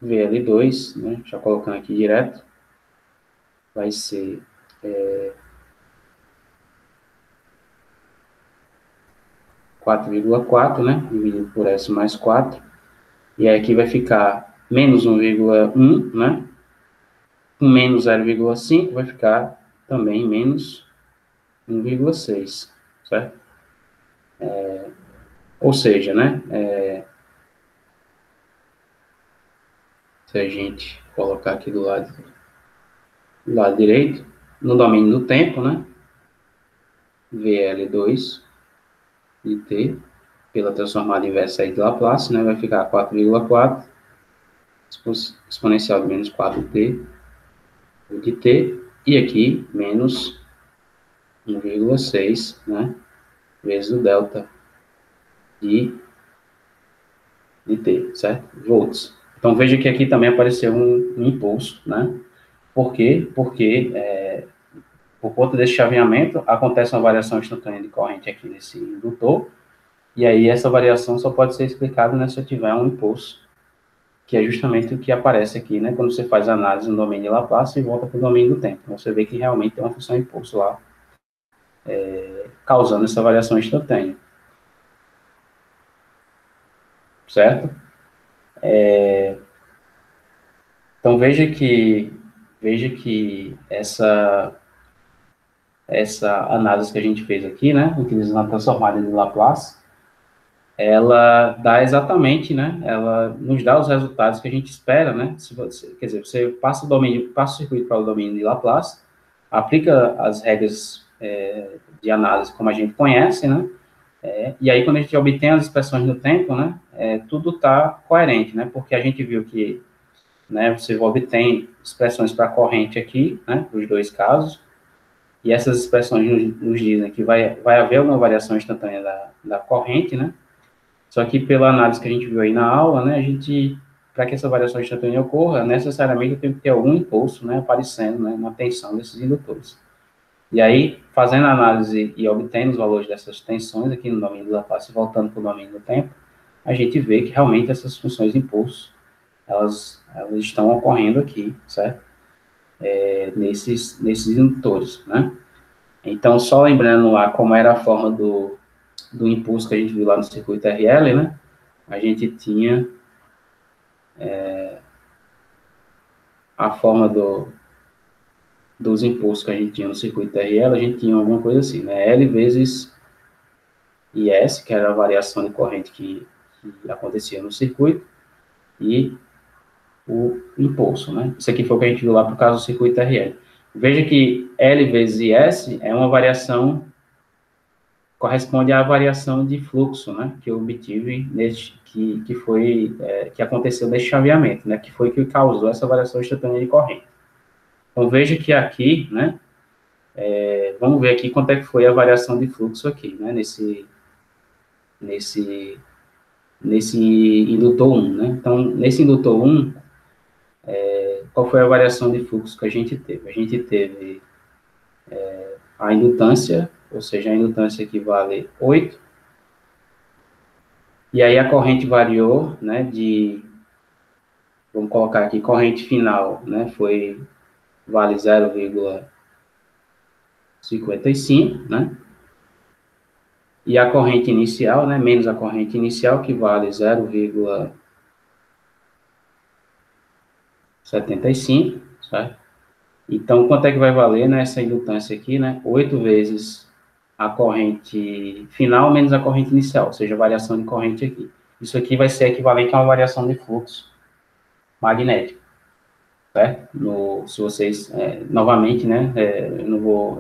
VL2, né, já colocando aqui direto, vai ser 4,4, né, dividido por S mais 4, e aí aqui vai ficar menos 1,1, né, com menos 0,5 vai ficar também menos 1,6, certo? Ou seja, né, se a gente colocar aqui do lado direito, no domínio do tempo, né, VL2 de t, pela transformada inversa aí de Laplace, né, vai ficar 4,4 exponencial de menos 4t, de t, e aqui menos 1,6, né, vezes o delta de t, certo? Volts. Então, veja que aqui também apareceu um impulso, né? Por quê? Porque, por conta desse chaveamento, acontece uma variação instantânea de corrente aqui nesse indutor, e aí essa variação só pode ser explicada, né, se eu tiver um impulso, que é justamente o que aparece aqui, né, quando você faz a análise no domínio de Laplace e volta para o domínio do tempo. Então, você vê que realmente tem uma função impulso lá, causando essa variação instantânea. Certo? Então, veja que essa análise que a gente fez aqui, né, utilizando a transformada de Laplace, ela dá exatamente, né, ela nos dá os resultados que a gente espera, né, se você, quer dizer, você passa o circuito para o domínio de Laplace, aplica as regras de análise como a gente conhece, né, e aí quando a gente obtém as expressões no tempo, né, tudo está coerente, né, porque a gente viu que, né, você obtém expressões para a corrente aqui, né, para os dois casos, e essas expressões nos dizem que vai haver uma variação instantânea da corrente, né? Só que pela análise que a gente viu aí na aula, né, para que essa variação instantânea ocorra, necessariamente tem que ter algum impulso, né, aparecendo, né, na tensão desses indutores. E aí, fazendo a análise e obtendo os valores dessas tensões aqui no domínio da Laplace, voltando para o domínio do tempo, a gente vê que realmente essas funções de impulso, elas estão ocorrendo aqui, certo? Nesses indutores, né? Então, só lembrando lá como era a forma do impulso que a gente viu lá no circuito RL, né? A gente tinha a forma dos impulsos que a gente tinha no circuito RL, a gente tinha alguma coisa assim, né? L vezes IS, que era a variação de corrente que acontecia no circuito, e o impulso, né? Isso aqui foi o que a gente viu lá por causa do circuito RL. Veja que L vezes IS é uma variação, corresponde à variação de fluxo, né? Que eu obtive que aconteceu nesse chaveamento, né? Que foi que causou essa variação instantânea de corrente. Então, veja que aqui, né? Vamos ver aqui quanto é que foi a variação de fluxo aqui, né? Nesse indutor 1, né? Então, nesse indutor 1, qual foi a variação de fluxo que a gente teve? A gente teve a indutância, ou seja, a indutância equivale 8, e aí a corrente variou, né, vamos colocar aqui, corrente final, né, vale 0,55, né, e a corrente inicial, né, menos a corrente inicial, que vale 0,75, certo? Então, quanto é que vai valer nessa indutância aqui, né? 8 vezes a corrente final menos a corrente inicial, ou seja, a variação de corrente aqui. Isso aqui vai ser equivalente a uma variação de fluxo magnético, certo? Se vocês, novamente, né,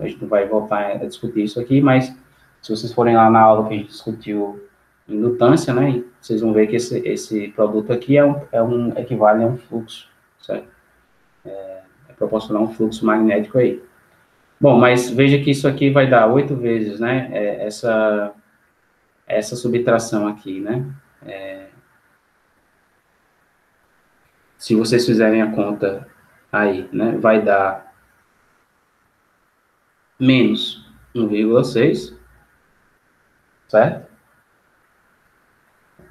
a gente não vai voltar a discutir isso aqui, mas se vocês forem lá na aula que a gente discutiu indutância, né, vocês vão ver que esse produto aqui equivale a um fluxo, certo? Proporcionar um fluxo magnético aí. Bom, mas veja que isso aqui vai dar 8 vezes, né, essa subtração aqui, né, se vocês fizerem a conta aí, né, vai dar menos 1,6, certo?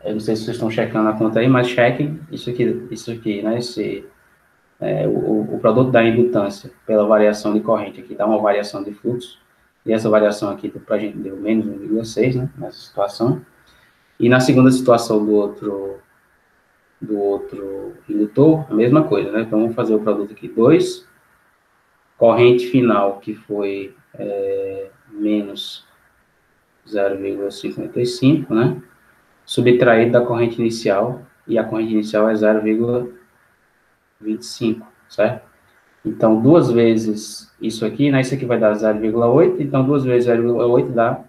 Eu não sei se vocês estão checando a conta aí, mas chequem isso aqui, né, o produto da indutância pela variação de corrente aqui dá uma variação de fluxo, e essa variação aqui para a gente deu menos 1,6, né, nessa situação. E na segunda situação do outro indutor, a mesma coisa, né? Então, vamos fazer o produto aqui, 2, corrente final, que foi menos 0,55, né? Subtraído da corrente inicial, e a corrente inicial é 0,25, certo? Então, 2 vezes isso aqui, né? Isso aqui vai dar 0,8, então 2 vezes 0,8 dá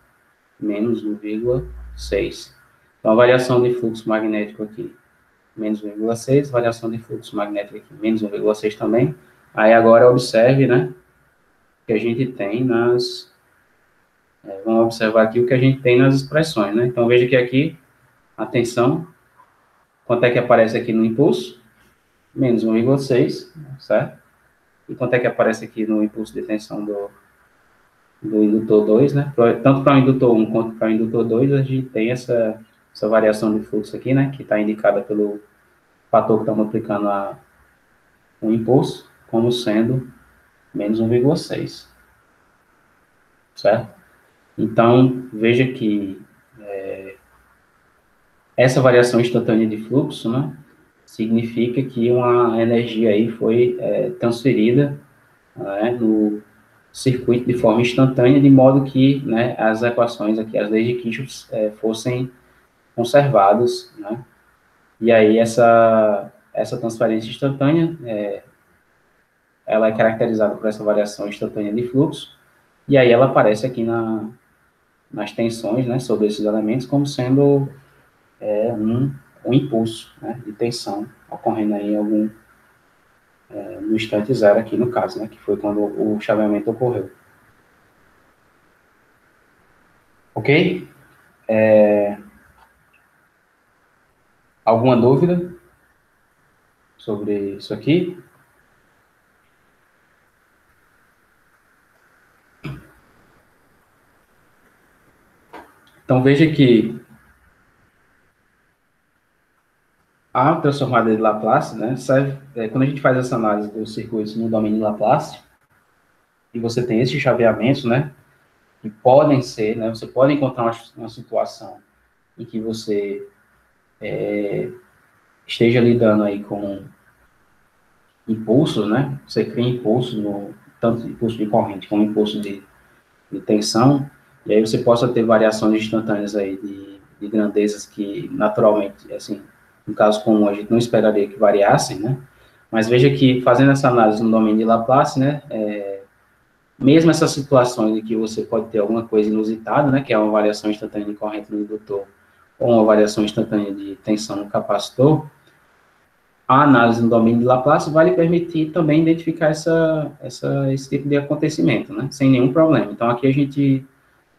menos 1,6. Então, a variação de fluxo magnético aqui menos 1,6, variação de fluxo magnético aqui, menos 1,6 também. Aí agora observe, né, que a gente tem vamos observar aqui o que a gente tem nas expressões, né? Então, veja que aqui, a tensão, quanto é que aparece aqui no impulso? Menos 1,6, certo? E quanto é que aparece aqui no impulso de tensão do indutor 2, né? Tanto para o indutor 1 quanto para o indutor 2, a gente tem essa variação de fluxo aqui, né? Que está indicada pelo fator que está multiplicando o impulso, como sendo menos 1,6, certo? Então, veja que essa variação instantânea de fluxo, né, significa que uma energia aí foi transferida, né, no circuito de forma instantânea, de modo que, né, as equações aqui, as leis de Kirchhoff, fossem conservadas, né, e aí essa transferência instantânea, ela é caracterizada por essa variação instantânea de fluxo, e aí ela aparece aqui nas tensões, né, sobre esses elementos, como sendo um impulso, né, de tensão ocorrendo aí no instante zero aqui no caso, né, que foi quando o chaveamento ocorreu. Ok? Alguma dúvida sobre isso aqui? Então veja que a transformada de Laplace, né, serve, quando a gente faz essa análise dos circuitos no domínio de Laplace, e você tem esses chaveamentos, né, que podem ser, né, você pode encontrar uma situação em que você esteja lidando aí com impulsos, né, você cria impulso, tanto impulso de corrente como impulso de tensão, e aí você possa ter variações instantâneas aí de grandezas que, naturalmente, assim, no caso comum, a gente não esperaria que variassem, né, mas veja que, fazendo essa análise no domínio de Laplace, né, mesmo essas situações em que você pode ter alguma coisa inusitada, né, que é uma variação instantânea de corrente no indutor, ou uma variação instantânea de tensão no capacitor, a análise no domínio de Laplace vai lhe permitir também identificar esse tipo de acontecimento, né, sem nenhum problema. Então, aqui a gente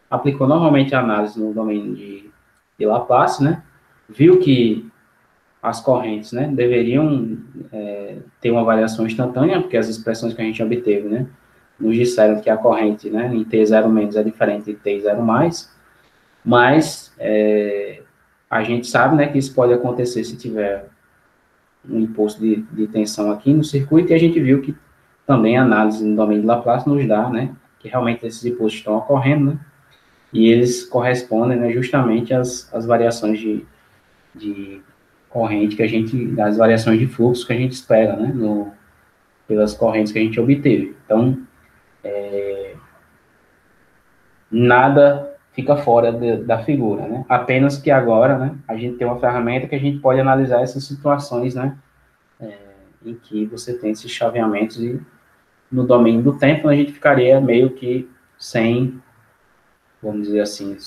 aplicou normalmente a análise no domínio de Laplace, né, viu que as correntes, né, deveriam ter uma variação instantânea, porque as expressões que a gente obteve, né, nos disseram que a corrente, né, em T0 menos é diferente de T0 mais, mas a gente sabe, né, que isso pode acontecer se tiver um impulso de tensão aqui no circuito, e a gente viu que também a análise no domínio de Laplace nos dá, né, que realmente esses impulsos estão ocorrendo, né, e eles correspondem, né, justamente às variações de corrente que a gente, as variações de fluxo que a gente espera, né, pelas correntes que a gente obteve. Então, nada fica fora da figura, né? Apenas que agora, né, a gente tem uma ferramenta que a gente pode analisar essas situações, né, em que você tem esses chaveamentos e no domínio do tempo a gente ficaria meio que sem, vamos dizer assim,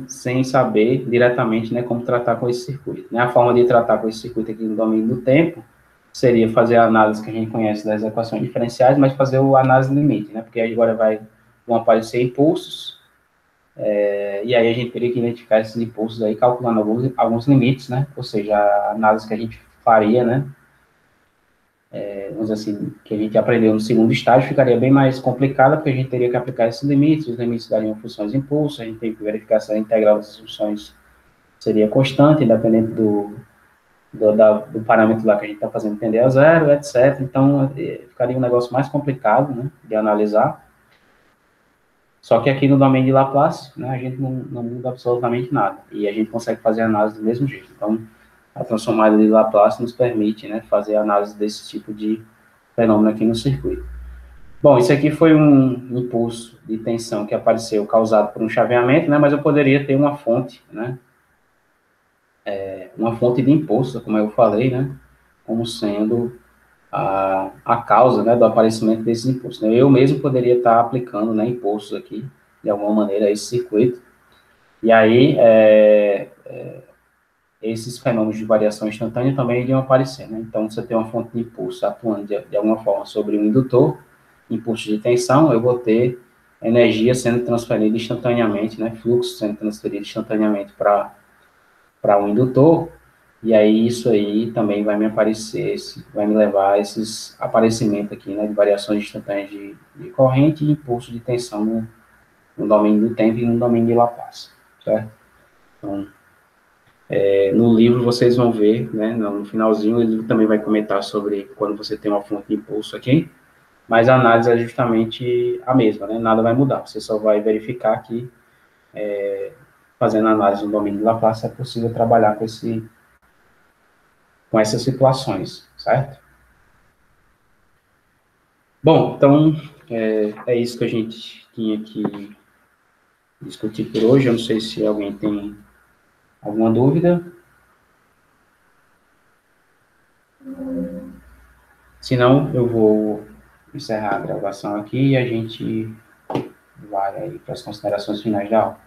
sem saber diretamente, né, como tratar com esse circuito. Né? A forma de tratar com esse circuito aqui no domínio do tempo seria fazer a análise que a gente conhece das equações diferenciais, mas fazer a análise limite, né? Porque agora vão aparecer impulsos, e aí a gente teria que identificar esses impulsos aí, calculando alguns limites, né? Ou seja, a análise que a gente faria, né? Vamos dizer assim, que a gente aprendeu no segundo estágio, ficaria bem mais complicada, porque a gente teria que aplicar esses limites, os limites dariam funções de impulso, a gente tem que verificar se a integral das funções seria constante, independente do parâmetro lá que a gente está fazendo tender a zero, etc. Então, ficaria um negócio mais complicado, né, de analisar. Só que aqui no domínio de Laplace, né, a gente não muda absolutamente nada, e a gente consegue fazer a análise do mesmo jeito. Então, a transformada de Laplace nos permite, né, fazer a análise desse tipo de fenômeno aqui no circuito. Bom, isso aqui foi um impulso de tensão que apareceu causado por um chaveamento, né, mas eu poderia ter uma fonte, né, uma fonte de impulso, como eu falei, né, como sendo a causa, né, do aparecimento desses impulsos. Eu mesmo poderia estar aplicando, né, impulsos aqui, de alguma maneira, a esse circuito, E aí, esses fenômenos de variação instantânea também iriam aparecer, né? Então, você tem uma fonte de impulso atuando de alguma forma sobre um indutor, impulso de tensão, eu vou ter energia sendo transferida instantaneamente, né? Fluxo sendo transferido instantaneamente para um indutor, e aí isso aí também vai me aparecer, vai me levar a esses aparecimentos aqui, né? De variações instantâneas de corrente e impulso de tensão no domínio do tempo e no domínio de Laplace, certo? Então, no livro vocês vão ver, né, no finalzinho, ele também vai comentar sobre quando você tem uma fonte de impulso aqui, mas a análise é justamente a mesma, né, nada vai mudar, você só vai verificar que, fazendo análise no domínio de Laplace, é possível trabalhar com essas situações, certo? Bom, então, é isso que a gente tinha que discutir por hoje, eu não sei se alguém tem alguma dúvida. Se não, eu vou encerrar a gravação aqui e a gente vai aí para as considerações finais da aula.